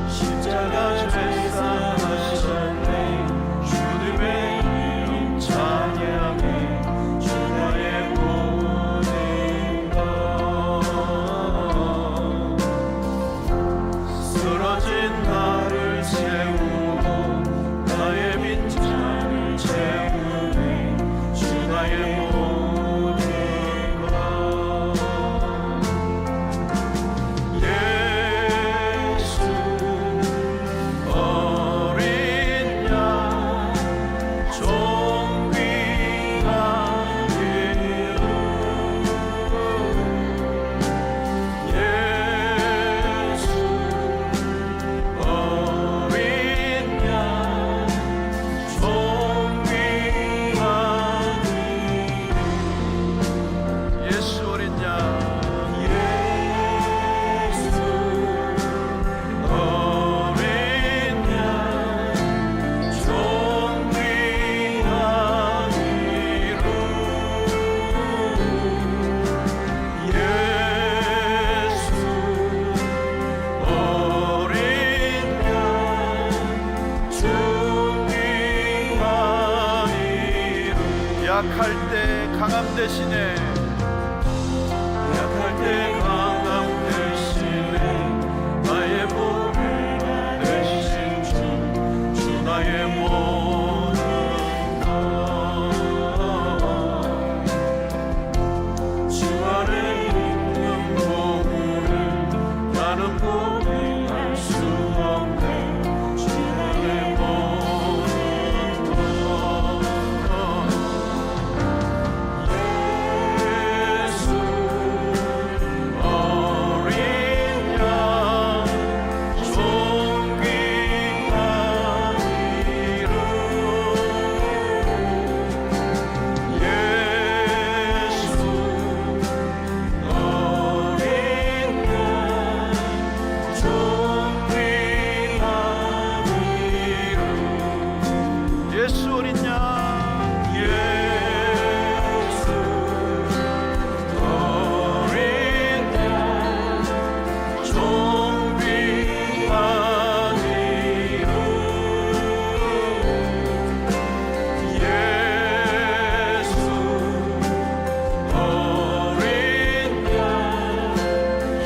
십자가 제사 하셨네. 주님의 이름 찬양해. 주 나의 모든 것. 쓰러진 나를 채우고 나의 빈잔을 채우네. 주 나의 모든 것. 약할 때 강함 대신에, 약할 때 강함 대신에 나의 보배가 되신 주, 주 나의 모든 것. 주 안에 있는 보물을 나는 보배할 수 없네. 주 나의 모든 것. 예수 어린 양, 예수 어린 양, 존귀한 이름, 예수 어린 양,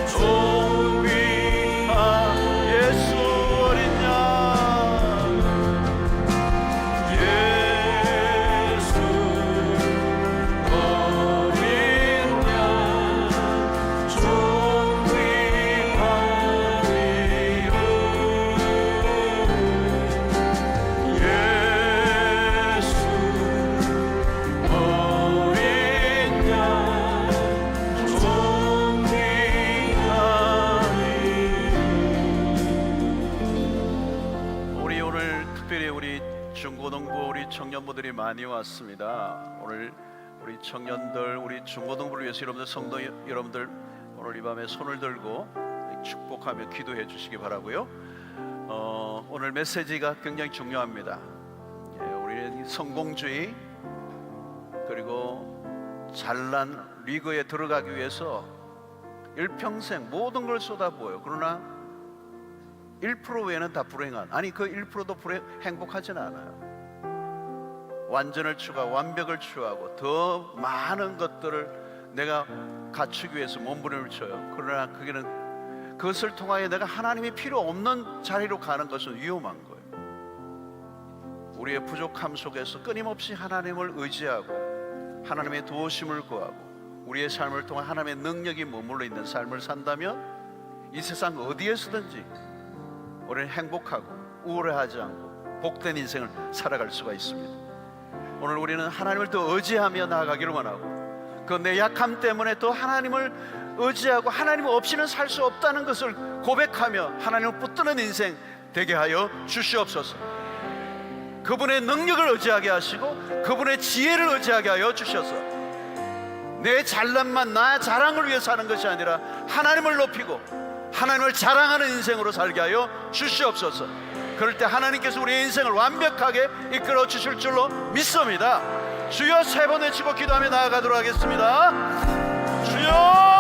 존귀한 예수 어린 양, 예수 어린 양, 존귀한 이름, 예수 어린 양, 존귀한 이름. 우리 오늘 특별히 우리 중고등부 우리 청년부들이 많이 왔습니다. 오늘 우리 청년들, 우리 중고등부를 위해서 여러분들, 성도 여러분들 오늘 이 밤에 손을 들고 축복하며 기도해 주시기 바라고요. 오늘 메시지가 굉장히 중요합니다. 우리는 성공주의 그리고 잘난 리그에 들어가기 위해서 일평생 모든 걸 쏟아부어요. 그러나 1% 외에는 다 불행한, 아니 그 1%도 행복하지는 않아요. 완전을 추구하고 완벽을 추구하고 더 많은 것들을 내가 갖추기 위해서 몸부림을 쳐요. 그러나 그것을 통하여 내가 하나님이 필요 없는 자리로 가는 것은 위험한 거예요. 우리의 부족함 속에서 끊임없이 하나님을 의지하고 하나님의 도우심을 구하고 우리의 삶을 통해 하나님의 능력이 머물러 있는 삶을 산다면 이 세상 어디에서든지 우리는 행복하고 우울해하지 않고 복된 인생을 살아갈 수가 있습니다. 오늘 우리는 하나님을 더 의지하며 나아가기를 원하고 그 내 약함 때문에 또 하나님을 의지하고 하나님 없이는 살 수 없다는 것을 고백하며 하나님을 붙드는 인생 되게 하여 주시옵소서. 그분의 능력을 의지하게 하시고 그분의 지혜를 의지하게 하여 주셔서 내 잘난만 나 자랑을 위해 사는 것이 아니라 하나님을 높이고 하나님을 자랑하는 인생으로 살게 하여 주시옵소서. 그럴 때 하나님께서 우리의 인생을 완벽하게 이끌어 주실 줄로 믿습니다. 주여 세 번 외치고 기도하며 나아가도록 하겠습니다. 주여